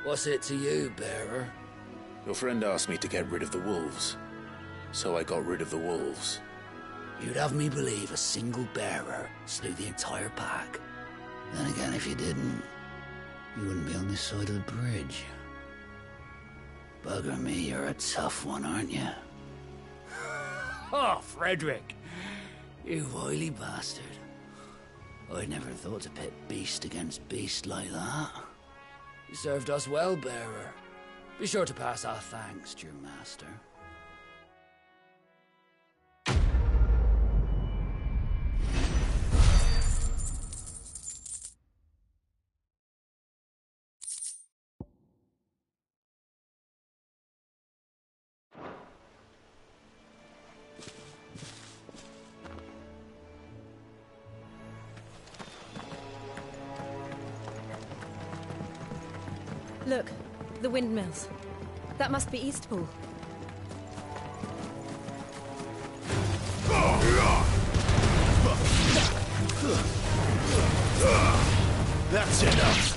What's it to you, bearer? Your friend asked me to get rid of the wolves, so I got rid of the wolves. You'd have me believe a single bearer slew the entire pack. Then again, if you didn't, you wouldn't be on this side of the bridge. Bugger me, you're a tough one, aren't you? Oh, Frederick! You wily bastard. I'd never thought to pit beast against beast like that. You served us well, bearer. Be sure to pass our thanks to your master. Look, the windmills. That must be Eastpool. That's enough.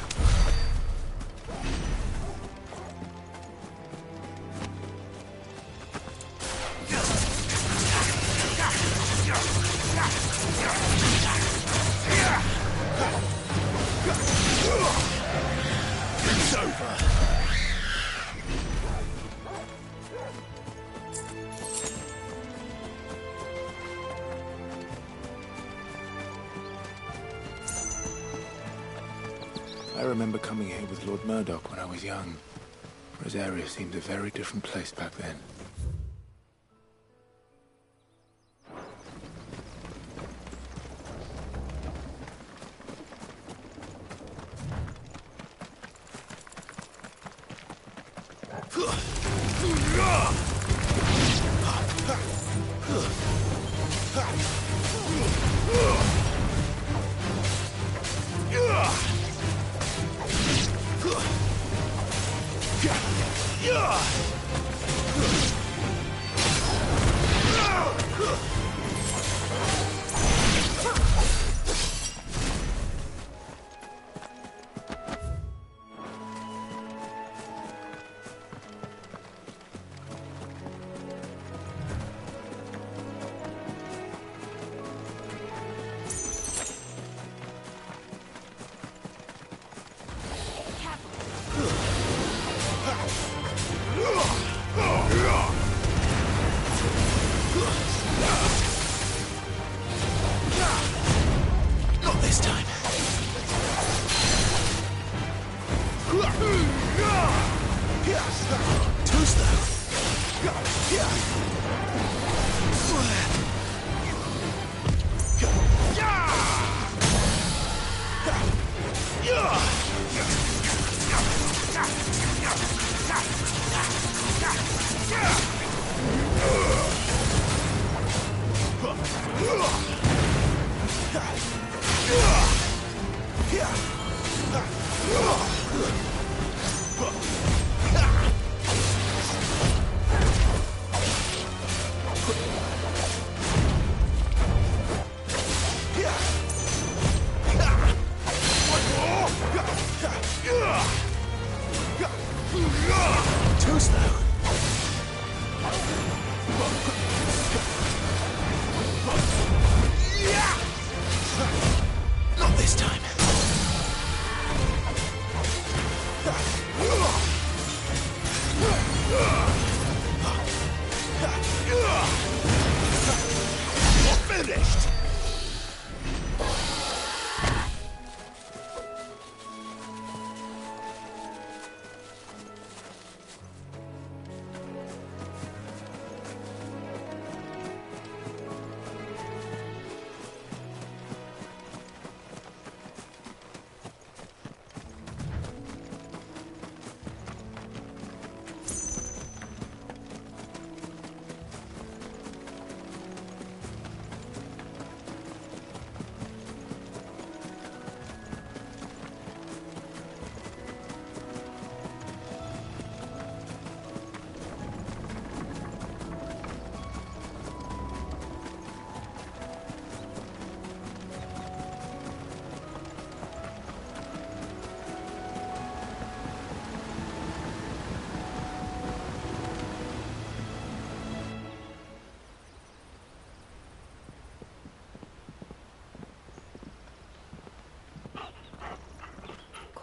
It's over. I remember coming here with Lord Murdoch when I was young. Rosaria seemed a very different place back then.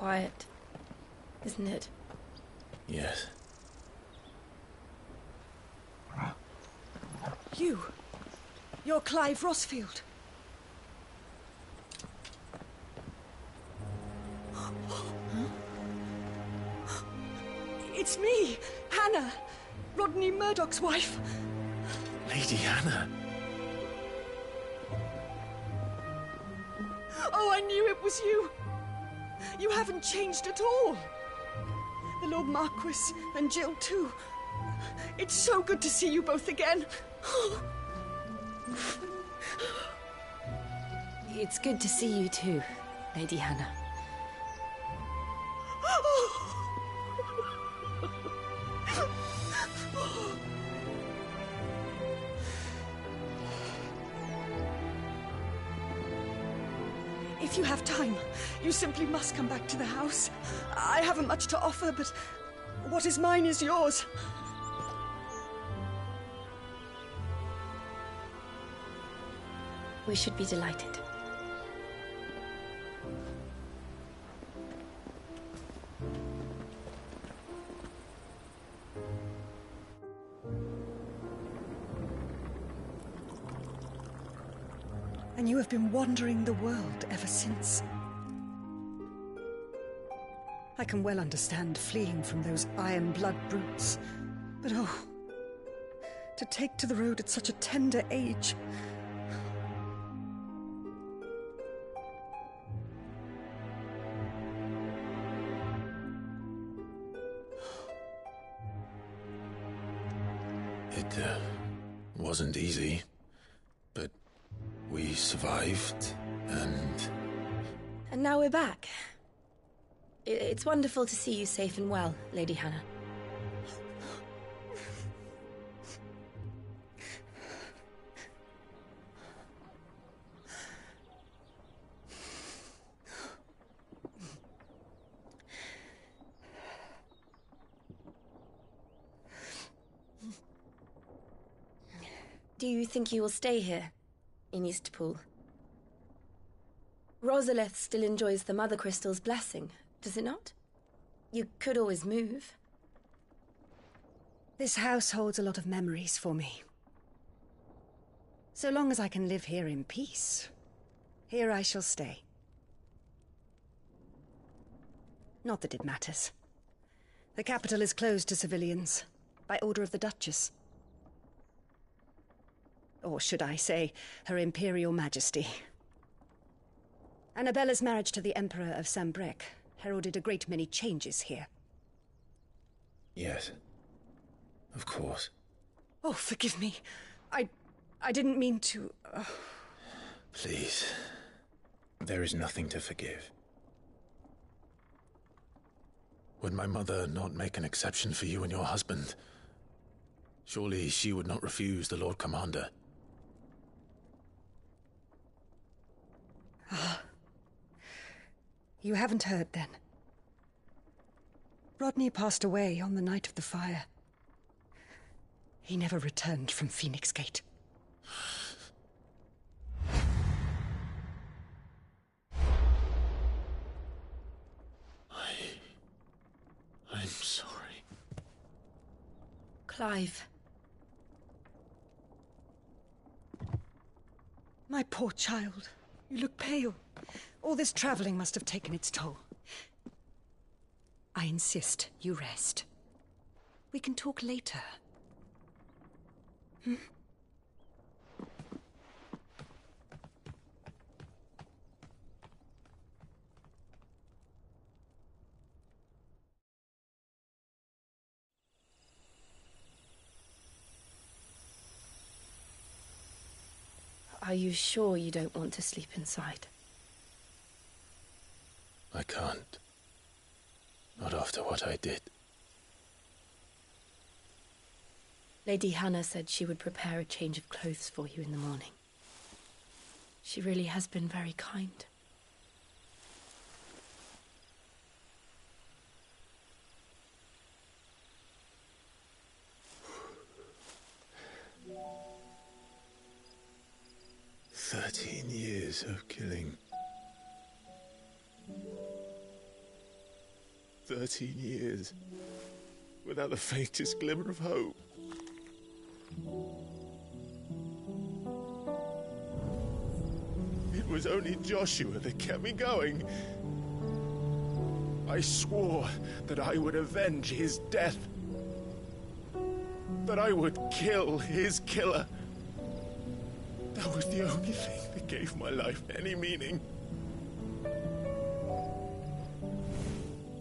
quiet, isn't it? Yes. You're Clive Rossfield. It's me, Hannah, Rodney Murdoch's wife. Lady Hannah. Oh, I knew it was you. You haven't changed at all. The Lord Marquis and Jill too. It's so good to see you both again. It's good to see you too, Lady Hannah. If you have time, you simply must come back to the house. I haven't much to offer, but what is mine is yours. We should be delighted. And you have been wandering the world ever since. I can well understand fleeing from those iron blood brutes, but oh, to take to the road at such a tender age. It wasn't easy, but we survived, and now we're back. It's wonderful to see you safe and well, Lady Hannah. Do you think you will stay here, in Eastpool? Rosalith still enjoys the Mother Crystal's blessing, does it not? You could always move. This house holds a lot of memories for me. So long as I can live here in peace, here I shall stay. Not that it matters. The capital is closed to civilians, by order of the Duchess. Or should I say, Her Imperial Majesty. Annabella's marriage to the Emperor of Sambrec heralded a great many changes here. yes, of course. Oh, forgive me. I didn't mean to... Please, there is nothing to forgive. Would my mother not make an exception for you and your husband? Surely she would not refuse the Lord Commander. You haven't heard, then. Rodney passed away on the night of the fire. He never returned from Phoenix Gate. I'm sorry. Clive. My poor child. You look pale. All this traveling must have taken its toll. I insist you rest. We can talk later. Hmm? Are you sure you don't want to sleep inside? I can't. Not after what I did. Lady Hannah said she would prepare a change of clothes for you in the morning. She really has been very kind. "13 years of killing. 13 years, without the faintest glimmer of hope. It was only Joshua that kept me going. I swore that I would avenge his death. That I would kill his killer. That was the only thing that gave my life any meaning.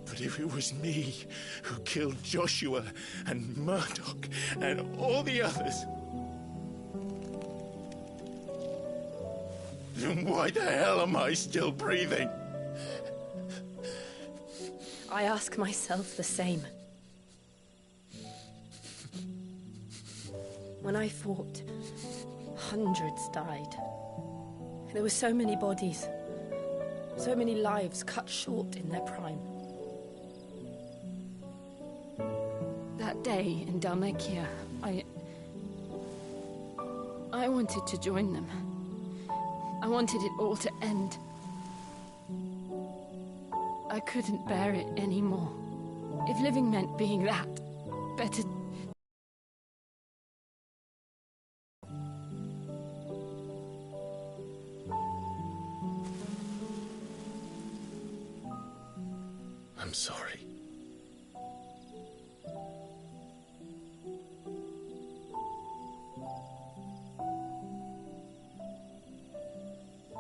But if it was me who killed Joshua and Murdoch and all the others, then why the hell am I still breathing? I ask myself the same. When I fought, hundreds died. There were so many bodies, so many lives cut short in their prime. That day in Dhalmekia, I wanted to join them. I wanted it all to end. I couldn't bear it anymore. If living meant being that, better... I'm sorry.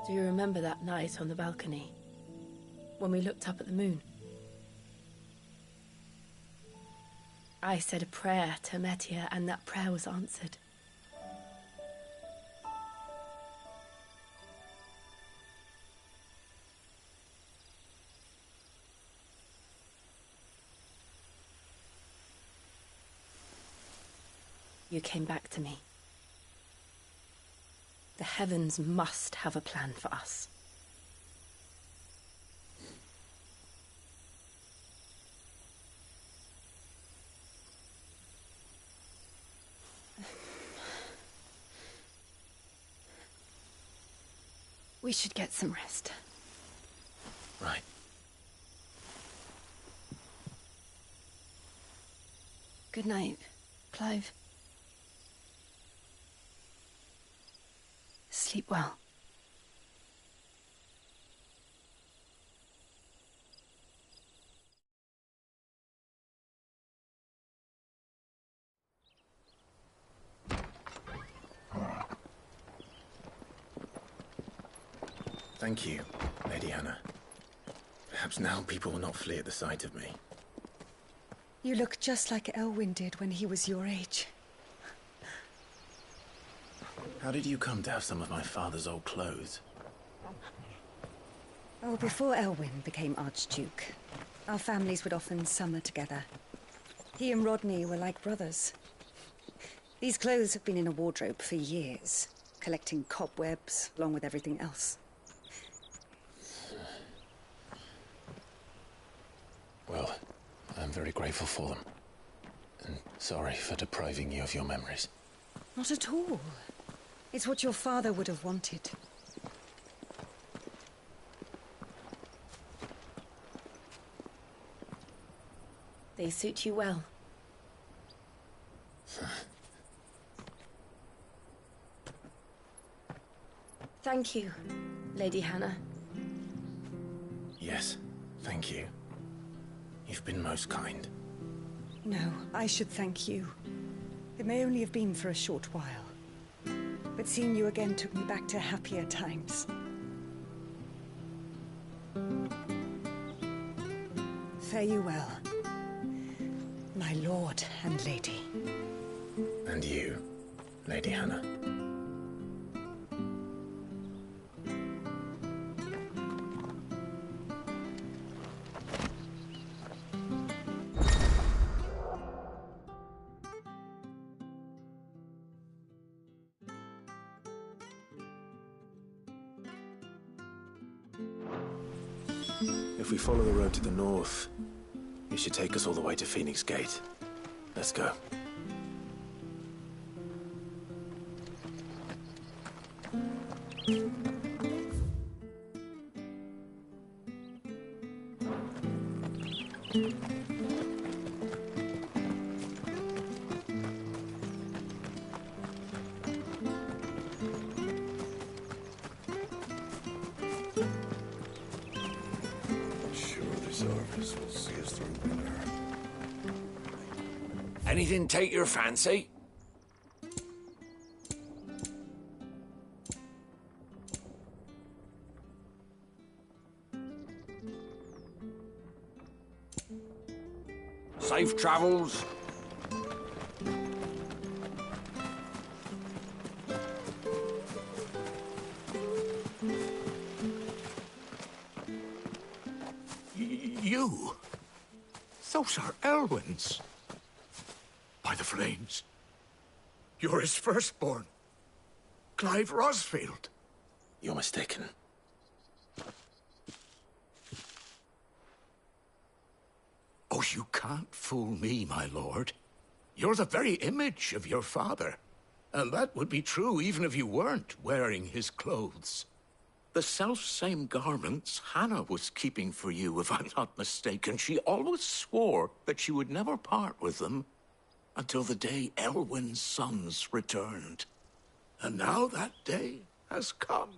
Do you remember that night on the balcony? When we looked up at the moon? I said a prayer to Metia, and that prayer was answered. You came back to me. The heavens must have a plan for us. We should get some rest. Right. Good night, Clive. Sleep well. Thank you, Lady Hannah. Perhaps now people will not flee at the sight of me. You look just like Elwyn did when he was your age. How did you come to have some of my father's old clothes? Oh, before Elwyn became Archduke, our families would often summer together. He and Rodney were like brothers. These clothes have been in a wardrobe for years, collecting cobwebs along with everything else. Well, I'm very grateful for them. And sorry for depriving you of your memories. Not at all. It's what your father would have wanted. They suit you well. Thank you, Lady Hannah. Yes, thank you. You've been most kind. No, I should thank you. It may only have been for a short while, but seeing you again took me back to happier times. Fare you well, my lord and lady. And you, Lady Hannah. If we follow the road to the north, it should take us all the way to Phoenix Gate. Let's go. Sure, this harvest will see us through winter. Anything take your fancy? Safe travels. You? Those are Elwyn's. By the flames. You're his firstborn. Clive Rosfield. You're mistaken. Oh, you can't fool me, my lord. You're the very image of your father. And that would be true even if you weren't wearing his clothes. The self-same garments Hannah was keeping for you, if I'm not mistaken. She always swore that she would never part with them until the day Elwyn's sons returned. And now that day has come.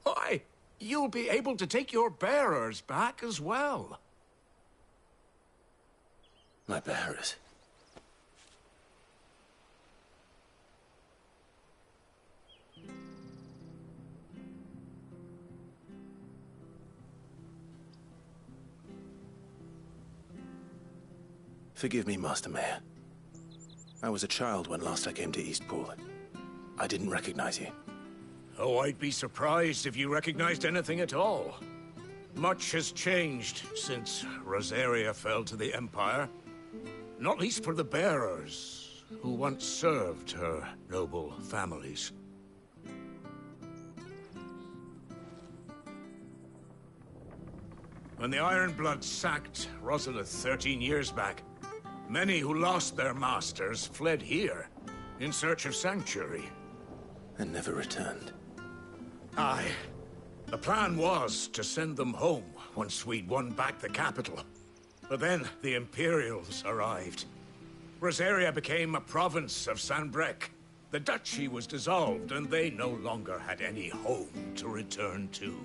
Why, you'll be able to take your bearers back as well. My bearers? Forgive me, Master Mayor. I was a child when last I came to Eastpool. I didn't recognize you. Oh, I'd be surprised if you recognized anything at all. Much has changed since Rosaria fell to the Empire. Not least for the bearers, who once served her noble families. When the Ironbloods sacked Rosalith 13 years back, many who lost their masters fled here in search of sanctuary. And never returned. Aye. The plan was to send them home once we'd won back the capital. But then the Imperials arrived. Rosaria became a province of Sanbreque. The duchy was dissolved, and they no longer had any home to return to.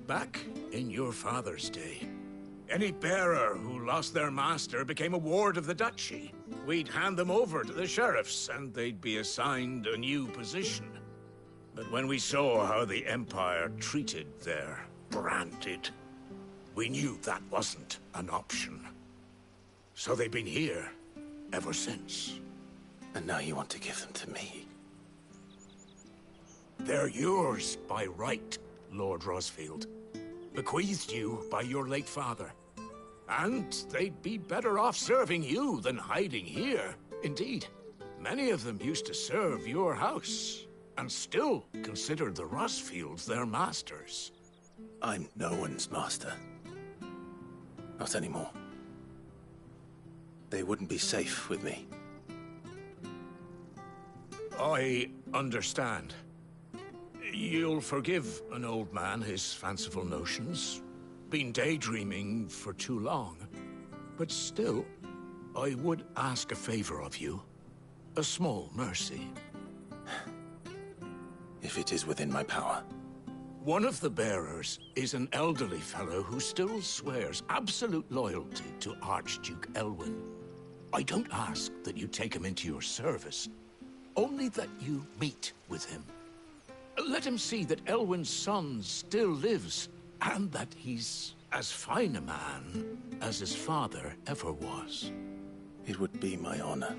Back in your father's day, any bearer who lost their master became a ward of the duchy. We'd hand them over to the sheriffs, and they'd be assigned a new position. But when we saw how the Empire treated their branded, we knew that wasn't an option. So they've been here ever since. And now you want to give them to me? They're yours by right, Lord Rosfield. Bequeathed you by your late father. And they'd be better off serving you than hiding here. Indeed, many of them used to serve your house, and still consider the Rosfields their masters. I'm no one's master. Not anymore. They wouldn't be safe with me. I understand. You'll forgive an old man his fanciful notions. Been daydreaming for too long. But still, I would ask a favor of you. A small mercy. If it is within my power. One of the bearers is an elderly fellow who still swears absolute loyalty to Archduke Elwyn. I don't ask that you take him into your service, only that you meet with him. Let him see that Elwyn's son still lives, and that he's as fine a man as his father ever was. It would be my honor.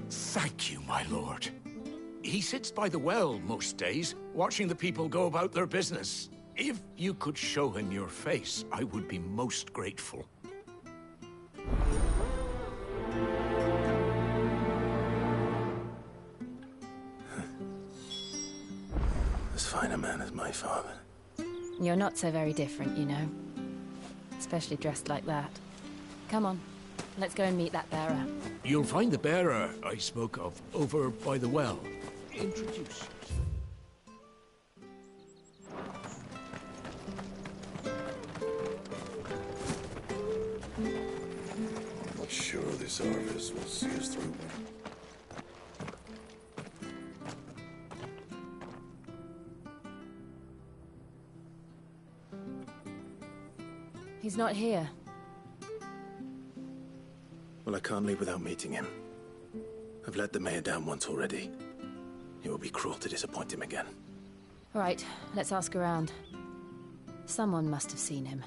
Thank you, my lord. He sits by the well most days, watching the people go about their business. If you could show him your face, I would be most grateful. As fine a man as my father. You're not so very different, you know. Especially dressed like that. Come on, let's go and meet that bearer. You'll find the bearer I spoke of over by the well. Introduce yourself. this harvest will see us through. He's not here. Well, I can't leave without meeting him. I've let the mayor down once already. It would be cruel to disappoint him again. Right, let's ask around. Someone must have seen him.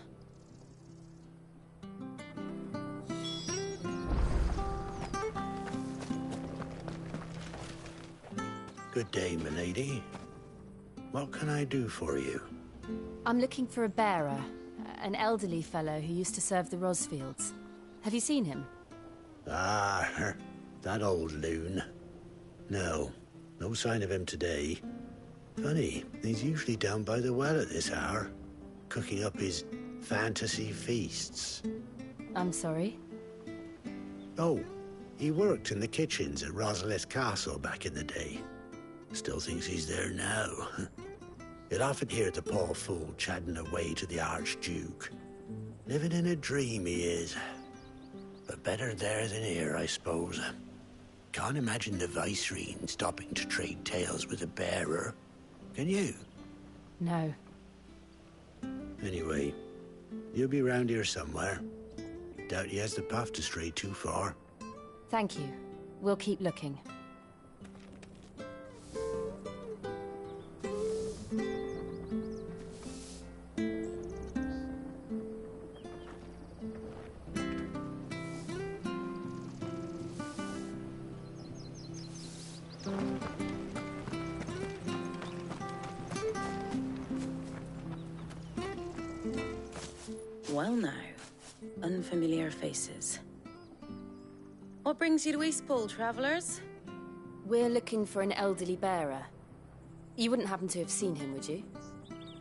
Good day, milady. What can I do for you? I'm looking for a bearer, an elderly fellow who used to serve the Rosfields. Have you seen him? Ah, that old loon. No sign of him today. Funny, he's usually down by the well at this hour, cooking up his fantasy feasts. I'm sorry? Oh, he worked in the kitchens at Rosalith Castle back in the day. Still thinks he's there now. You'll often hear the poor fool chatting away to the Archduke. Living in a dream he is. But better there than here, I suppose. Can't imagine the Vicereine stopping to trade tales with a bearer. Can you? No. Anyway, you'll be round here somewhere. Doubt he has the path to stray too far. Thank you. We'll keep looking. Well now, unfamiliar faces. What brings you to Eastpool, travellers? We're looking for an elderly bearer. You wouldn't happen to have seen him, would you?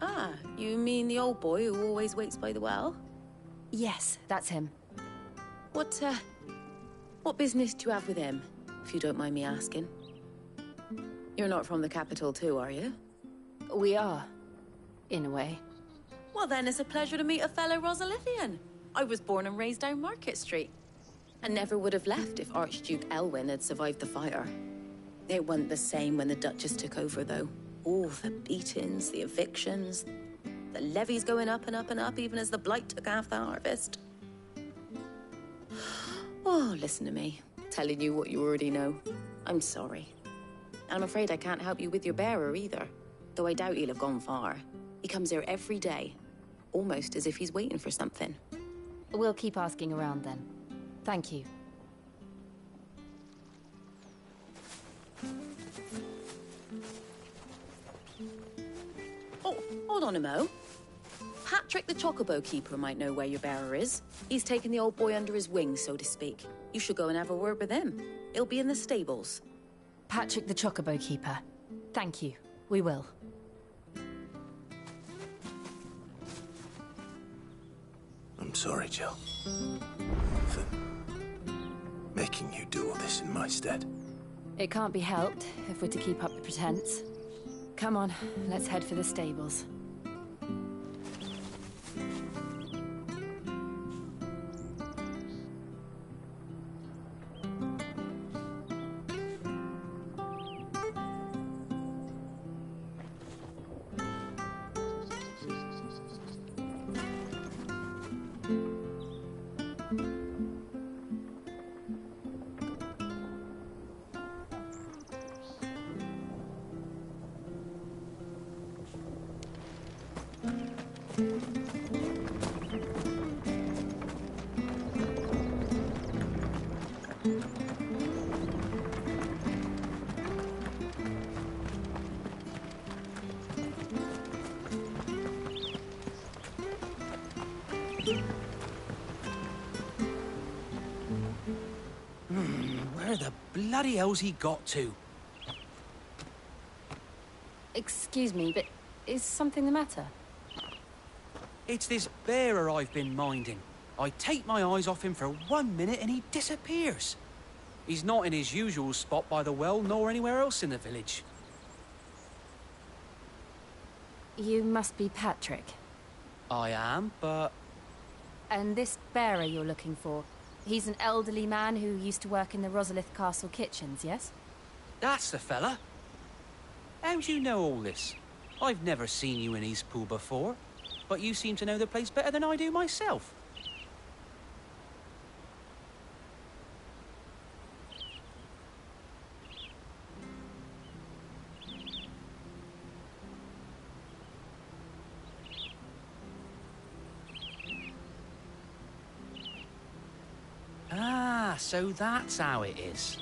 Ah, you mean the old boy who always waits by the well? Yes, that's him. What business do you have with him, if you don't mind me asking? You're not from the capital too, are you? We are, in a way. Well then, it's a pleasure to meet a fellow Rosalithian. I was born and raised down Market Street. And never would have left if Archduke Elwyn had survived the fire. It wasn't the same when the Duchess took over, though. All the beatings, the evictions, the levies going up and up and up, even as the blight took half the harvest. Oh, listen to me, telling you what you already know. I'm sorry. I'm afraid I can't help you with your bearer either, though I doubt he'll have gone far. He comes here every day, almost as if he's waiting for something. We'll keep asking around then. Thank you. Oh, hold on a mo. Patrick the Chocobo Keeper might know where your bearer is. He's taken the old boy under his wing, so to speak. You should go and have a word with him. He'll be in the stables. Patrick the Chocobo Keeper. Thank you. We will. I'm sorry, Jill. For making you do all this in my stead. It can't be helped if we're to keep up the pretense. Come on, let's head for the stables. Where the bloody hell's he got to? Excuse me, but is something the matter? It's this bearer I've been minding. I take my eyes off him for 1 minute and he disappears. He's not in his usual spot by the well, nor anywhere else in the village. You must be Patrick. I am, but... And this bearer you're looking for, He's an elderly man who used to work in the Rosalith Castle kitchens, yes? That's the fella. How'd you know all this? I've never seen you in Eastpool before, but you seem to know the place better than I do myself. Ah, so that's how it is.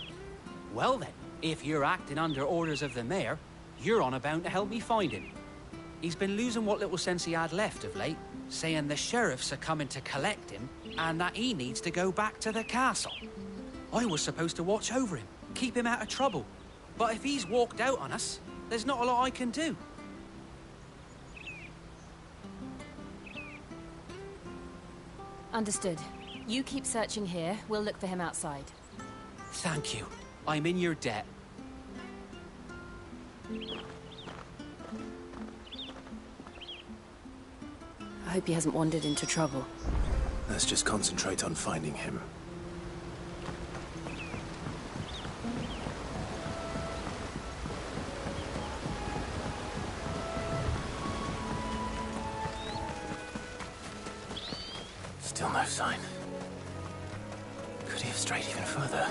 Well then, if you're acting under orders of the mayor, you're on about to help me find him. He's been losing what little sense he had left of late, saying the sheriffs are coming to collect him and that he needs to go back to the castle. I was supposed to watch over him, keep him out of trouble. But if he's walked out on us, there's not a lot I can do. Understood. You keep searching here. We'll look for him outside. Thank you. I'm in your debt. I hope he hasn't wandered into trouble. Let's just concentrate on finding him. Still no sign. Could he have strayed even further?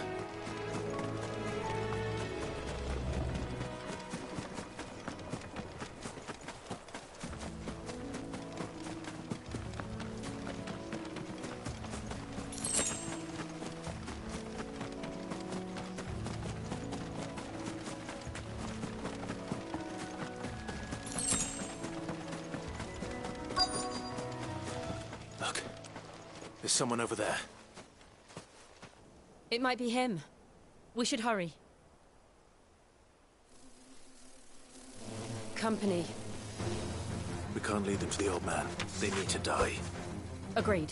Look, there's someone over there. It might be him. We should hurry. Company. We can't lead them to the old man. They need to die. Agreed.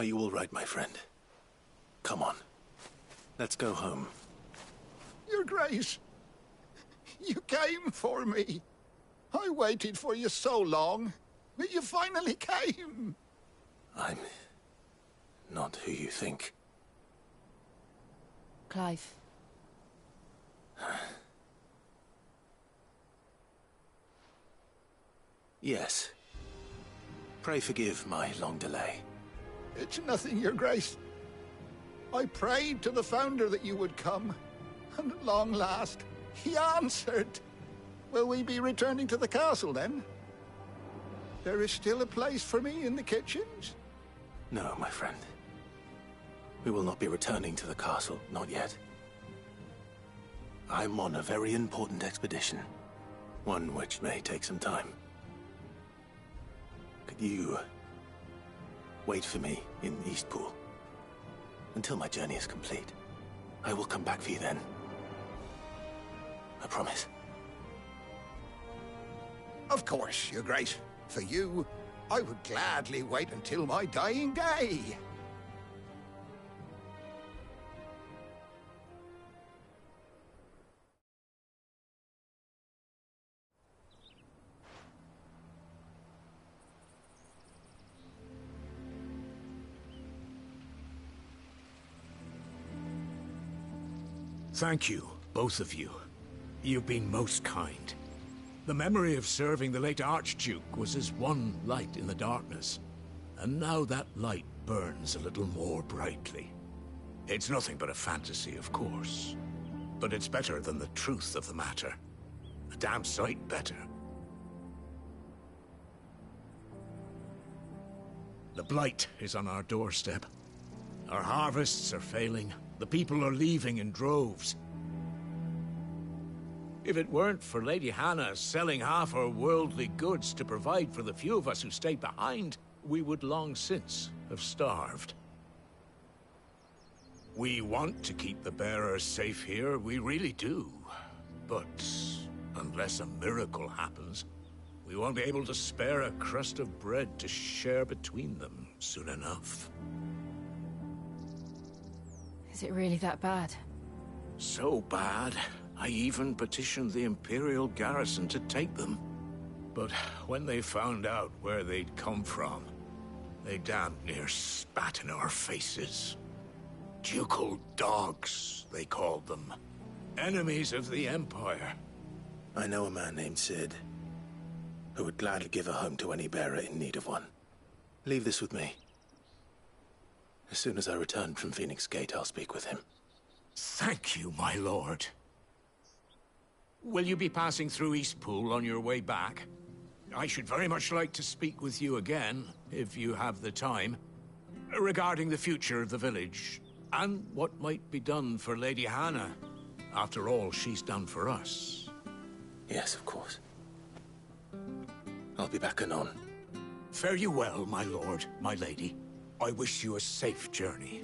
Are you all right, my friend? Come on. Let's go home. Your Grace, you came for me. I waited for you so long, but you finally came. I'm not who you think. Clive. Yes. Pray forgive my long delay. It's nothing, Your Grace. I prayed to the Founder that you would come, and at long last, he answered. Will we be returning to the castle, then? There is still a place for me in the kitchens? No, my friend. We will not be returning to the castle, not yet. I'm on a very important expedition. One which may take some time. Could you wait for me in Eastpool until my journey is complete? I will come back for you then. I promise. Of course, Your Grace. For you, I would gladly wait until my dying day. Thank you, both of you. You've been most kind. The memory of serving the late Archduke was as one light in the darkness, and now that light burns a little more brightly. It's nothing but a fantasy, of course, but it's better than the truth of the matter. A damn sight better. The Blight is on our doorstep. Our harvests are failing. The people are leaving in droves. If it weren't for Lady Hannah selling half our worldly goods to provide for the few of us who stayed behind, we would long since have starved. We want to keep the bearers safe here, we really do. But unless a miracle happens, we won't be able to spare a crust of bread to share between them soon enough. Is it really that bad? So bad, I even petitioned the Imperial garrison to take them. But when they found out where they'd come from, they damn near spat in our faces. Ducal dogs, they called them. Enemies of the Empire. I know a man named Cid, who would gladly give a home to any bearer in need of one. Leave this with me. As soon as I return from Phoenix Gate, I'll speak with him. Thank you, my lord. Will you be passing through Eastpool on your way back? I should very much like to speak with you again, if you have the time, regarding the future of the village, and what might be done for Lady Hannah, after all she's done for us. Yes, of course. I'll be back anon. Fare you well, my lord, my lady. I wish you a safe journey.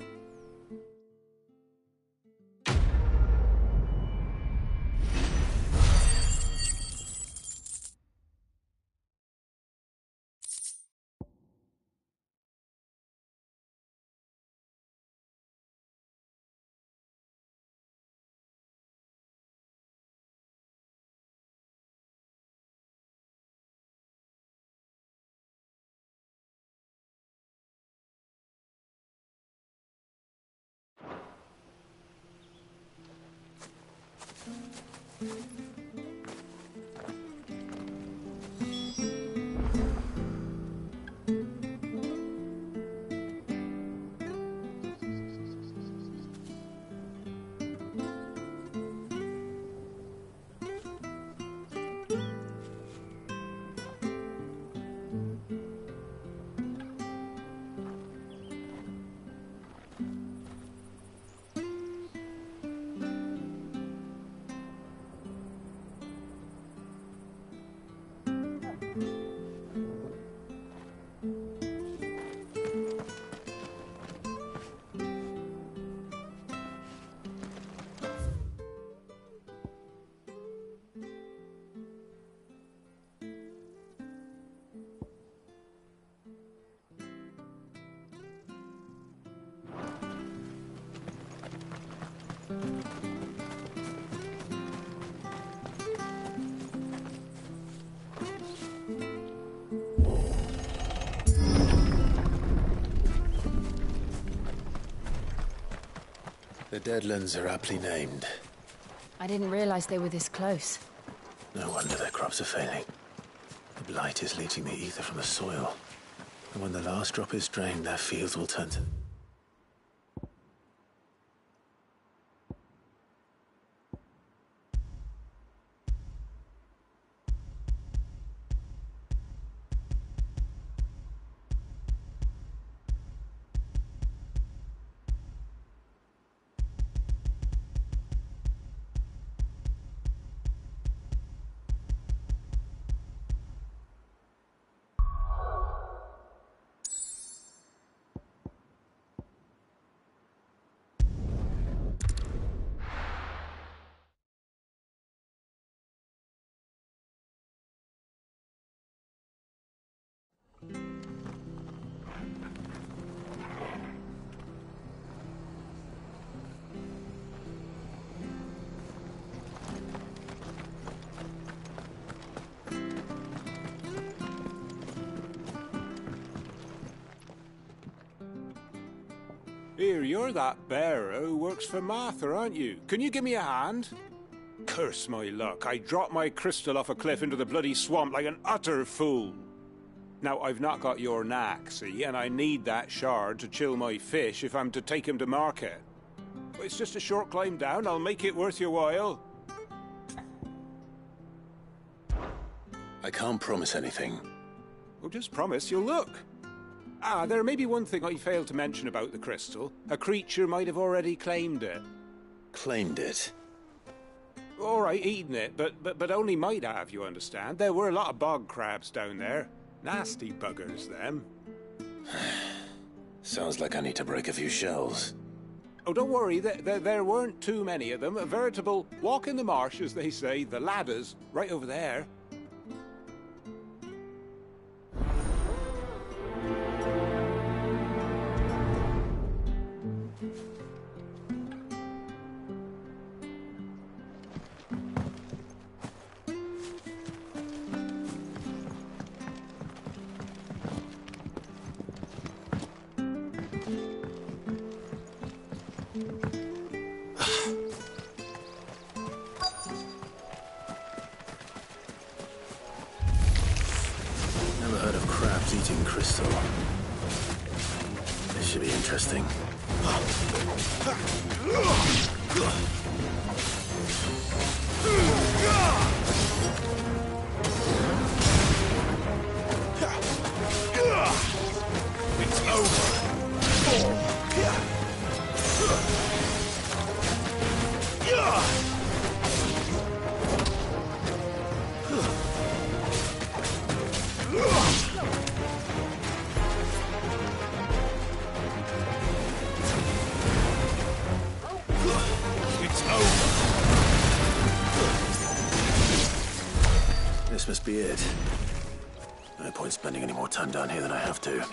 The Deadlands are aptly named. I didn't realize they were this close. No wonder their crops are failing. The Blight is leaching the ether from the soil. And when the last drop is drained, their fields will turn to... Here, you're that bearer who works for Martha, aren't you? Can you give me a hand? Curse my luck, I dropped my crystal off a cliff into the bloody swamp like an utter fool. Now, I've not got your knack, see, and I need that shard to chill my fish if I'm to take him to market. But it's just a short climb down, I'll make it worth your while. I can't promise anything. Well, just promise you'll look. Ah, there may be one thing I failed to mention about the crystal. A creature might have already claimed it. Claimed it? All right, eaten it, but only might have, you understand. There were a lot of bog crabs down there. Nasty buggers, them. Sounds like I need to break a few shells. Oh, don't worry, there weren't too many of them. A veritable walk in the marsh, as they say, the ladders, right over there. Never heard of crabs eating crystal. This should be interesting. It's over. It's over. This must be it. No point spending any more time down here than I have to.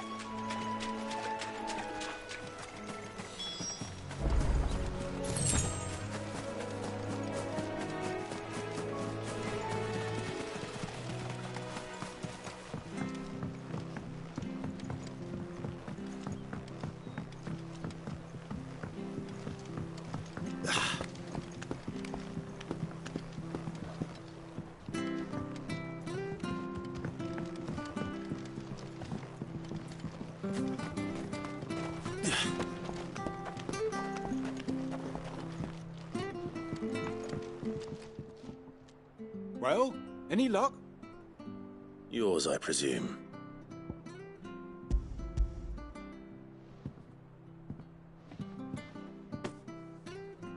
Well, any luck? Yours, I presume.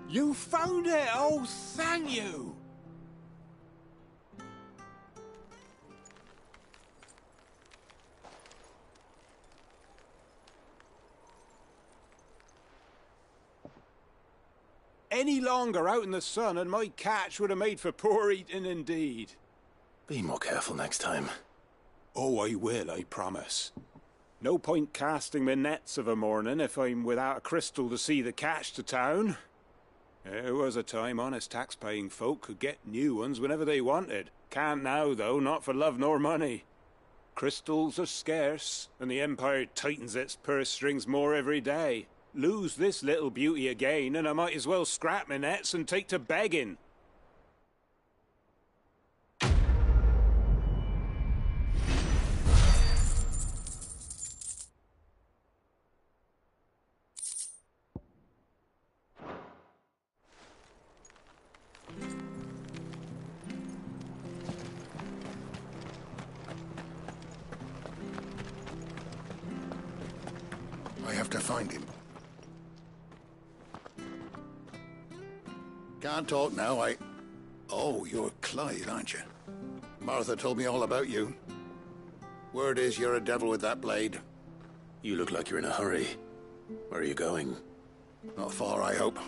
You found it! Oh, thank you! Any longer out in the sun and my catch would have made for poor eating indeed. Be more careful next time. Oh, I will, I promise. No point casting my nets of a morning if I'm without a crystal to see the catch to town. There was a time honest tax-paying folk could get new ones whenever they wanted. Can't now, though, not for love nor money. Crystals are scarce, and the Empire tightens its purse strings more every day. Lose this little beauty again, and I might as well scrap my nets and take to begging. I have to find him. Can't talk now, Oh, you're Clyde, aren't you? Martha told me all about you. Word is you're a devil with that blade. You look like you're in a hurry. Where are you going? Not far, I hope.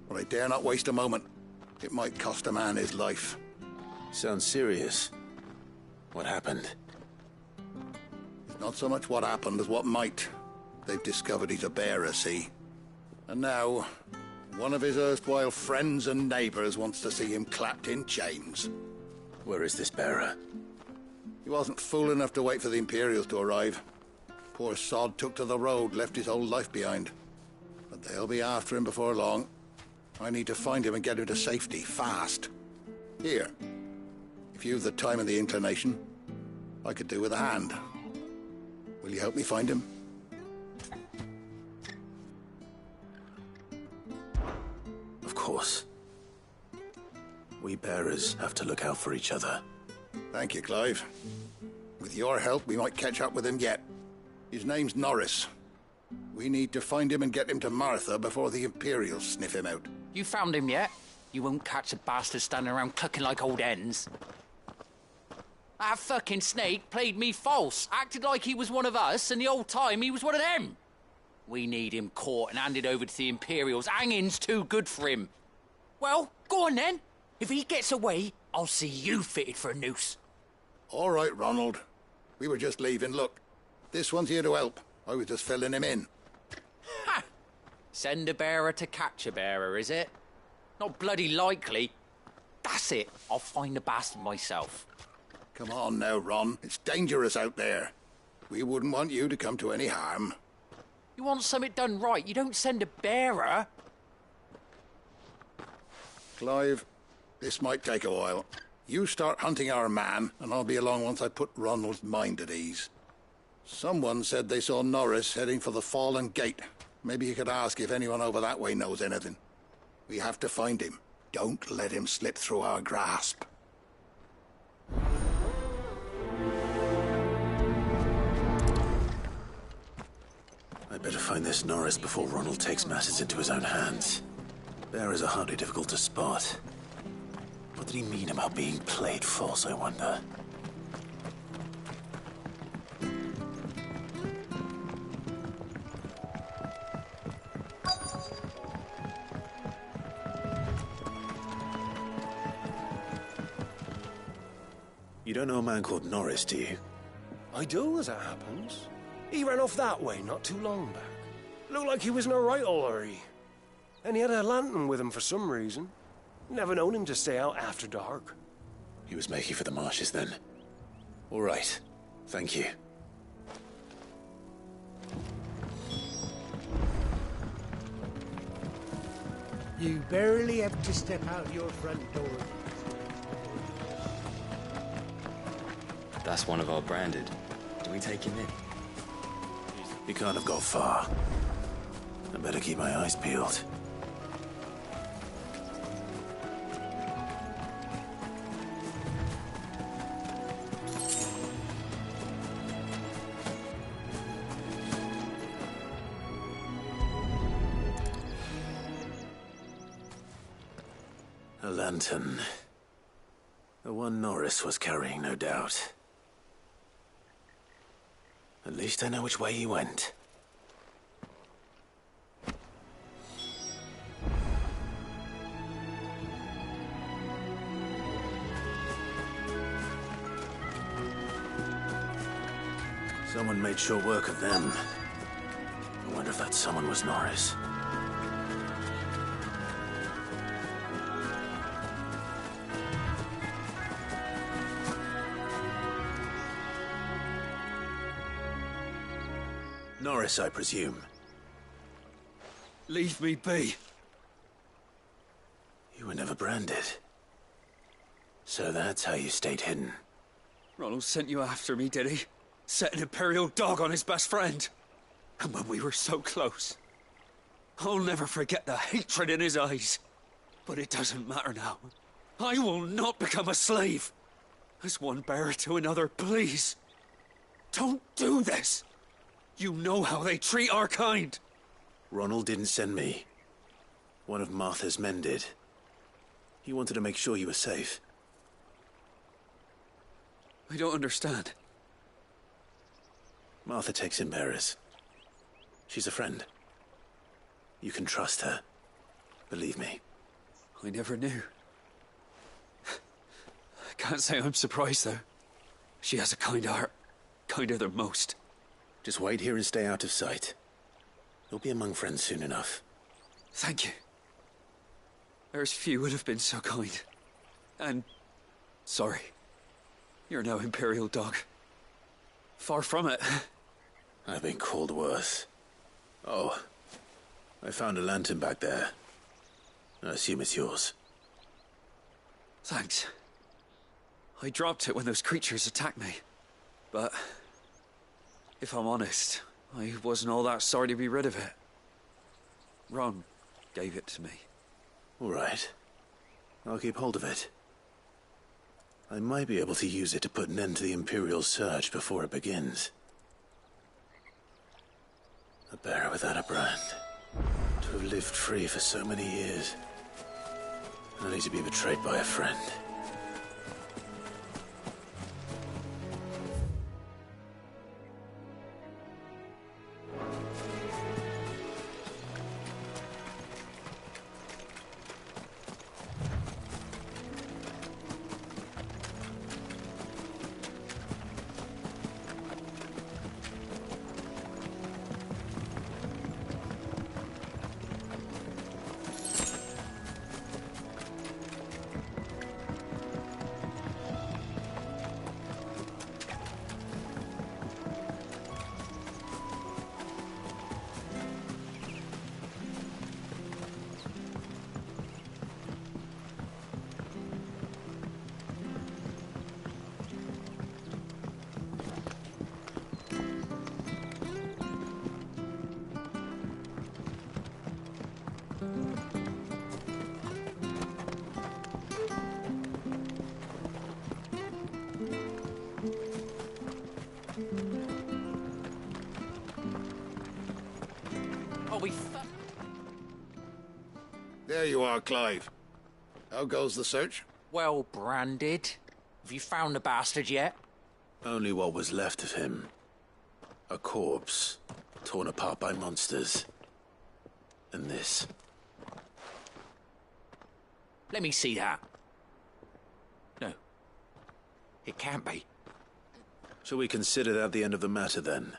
But I dare not waste a moment. It might cost a man his life. Sounds serious. What happened? It's not so much what happened as what might. They've discovered he's a bearer, see? And now, one of his erstwhile friends and neighbors wants to see him clapped in chains. Where is this bearer? He wasn't fool enough to wait for the Imperials to arrive. Poor sod took to the road, left his whole life behind. But they'll be after him before long. I need to find him and get him to safety, fast. Here, if you've the time and the inclination, I could do with a hand. Will you help me find him? Of course. We bearers have to look out for each other. Thank you, Clive. With your help, we might catch up with him yet. His name's Norris. We need to find him and get him to Martha before the Imperials sniff him out. You found him yet? You won't catch a bastard standing around clucking like old hens. That fucking snake played me false, acted like he was one of us, and the whole time he was one of them. We need him caught and handed over to the Imperials. Hanging's too good for him. Well, go on then. If he gets away, I'll see you fitted for a noose. All right, Ronald. We were just leaving. Look, this one's here to help. I was just filling him in. Ha! Send a bearer to catch a bearer, is it? Not bloody likely. That's it. I'll find the bastard myself. Come on now, Ron. It's dangerous out there. We wouldn't want you to come to any harm. You want something done right, you don't send a bearer. Clive, this might take a while. You start hunting our man, and I'll be along once I put Ronald's mind at ease. Someone said they saw Norris heading for the Fallen Gate. Maybe you could ask if anyone over that way knows anything. We have to find him. Don't let him slip through our grasp. I'd better find this Norris before Ronald takes matters into his own hands. Bearers are hardly difficult to spot. What did he mean about being played false, I wonder? You don't know a man called Norris, do you? I do, as it happens. He ran off that way not too long back. Looked like he was in a right hurry. And he had a lantern with him for some reason. Never known him to stay out after dark. He was making for the marshes then. All right. Thank you. You barely have to step out your front door. That's one of our branded. Do we take him in? He can't have got far. I better keep my eyes peeled. A lantern. The one Norris was carrying, no doubt. At least I know which way he went. Someone made short work of them. I wonder if that someone was Norris. Norris, I presume. Leave me be. You were never branded. So that's how you stayed hidden. Ronald sent you after me, did he? Set an Imperial dog on his best friend. And when we were so close. I'll never forget the hatred in his eyes. But it doesn't matter now. I will not become a slave. As one bearer to another, please. Don't do this. You know how they treat our kind. Ronald didn't send me. One of Martha's men did. He wanted to make sure you were safe. I don't understand. Martha takes in bearers. She's a friend. You can trust her. Believe me. I never knew. I can't say I'm surprised, though. She has a kind heart. Kinder than most. Just wait here and stay out of sight. You'll be among friends soon enough. Thank you. There's few would have been so kind. And... sorry. You're no Imperial dog. Far from it. I've been called worse. Oh, I found a lantern back there. I assume it's yours. Thanks. I dropped it when those creatures attacked me. But if I'm honest, I wasn't all that sorry to be rid of it. Ron gave it to me. All right. I'll keep hold of it. I might be able to use it to put an end to the Imperial search before it begins. A bearer without a brand. To have lived free for so many years. Only to be betrayed by a friend. There you are, Clive. How goes the search? Well, Branded. Have you found the bastard yet? Only what was left of him. A corpse, torn apart by monsters. And this. Let me see that. No. It can't be. Shall we consider that the end of the matter, then?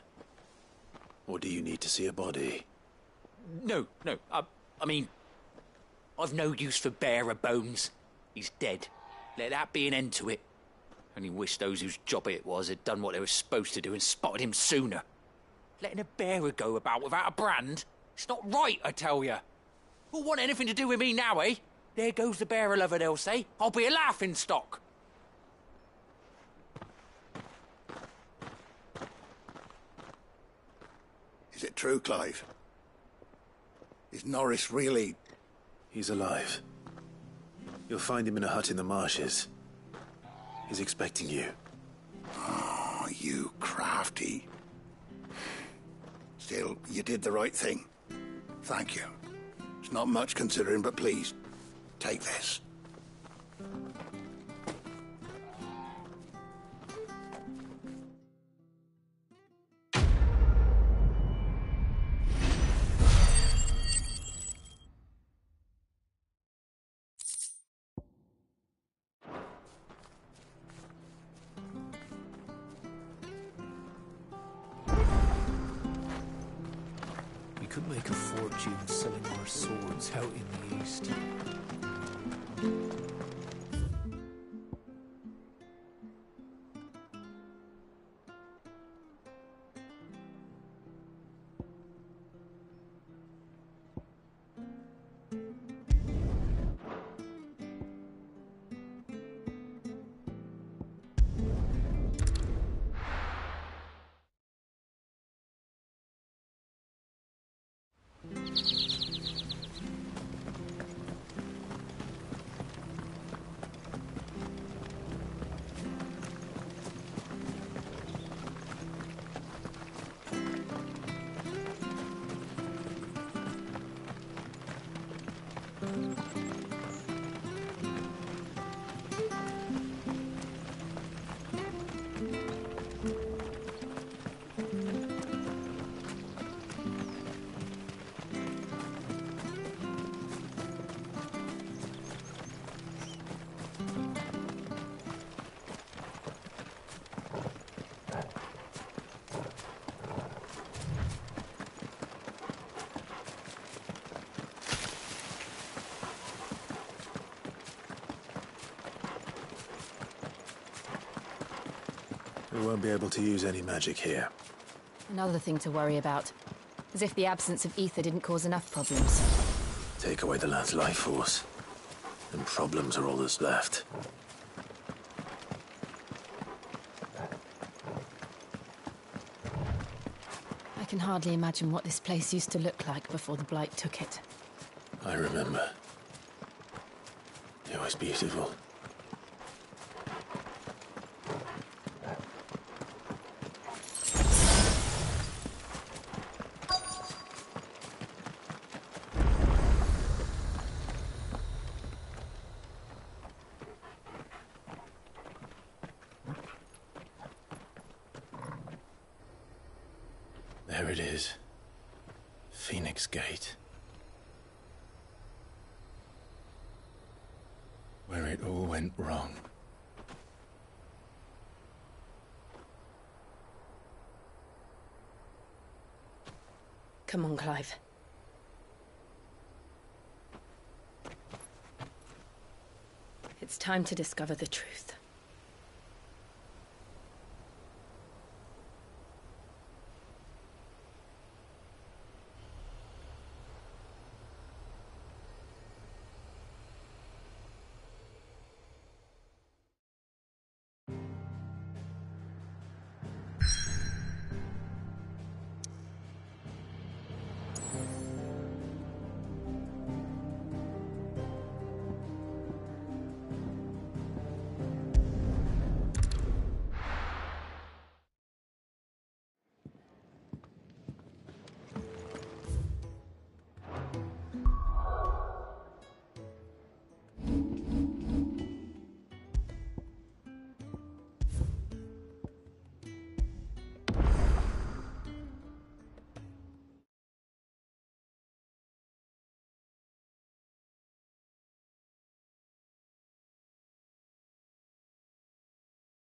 Or do you need to see a body? No. I mean, I've no use for bearer bones. He's dead. Let that be an end to it. Only wish those whose job it was had done what they were supposed to do and spotted him sooner. Letting a bearer go about without a brand? It's not right, I tell you. Who'll want anything to do with me now, eh? There goes the bearer lover, they'll say. I'll be a laughing stock. Is it true, Clive? Is Norris really... He's alive. You'll find him in a hut in the marshes. He's expecting you. Oh, you crafty. Still, you did the right thing. Thank you. It's not much considering, but please, take this. Could make a fortune selling our swords out in the east. We won't be able to use any magic here. Another thing to worry about. As if the absence of ether didn't cause enough problems. Take away the lad's life force, and problems are all that's left. I can hardly imagine what this place used to look like before the Blight took it. I remember. It was beautiful. There it is. Phoenix Gate. Where it all went wrong. Come on, Clive. It's time to discover the truth.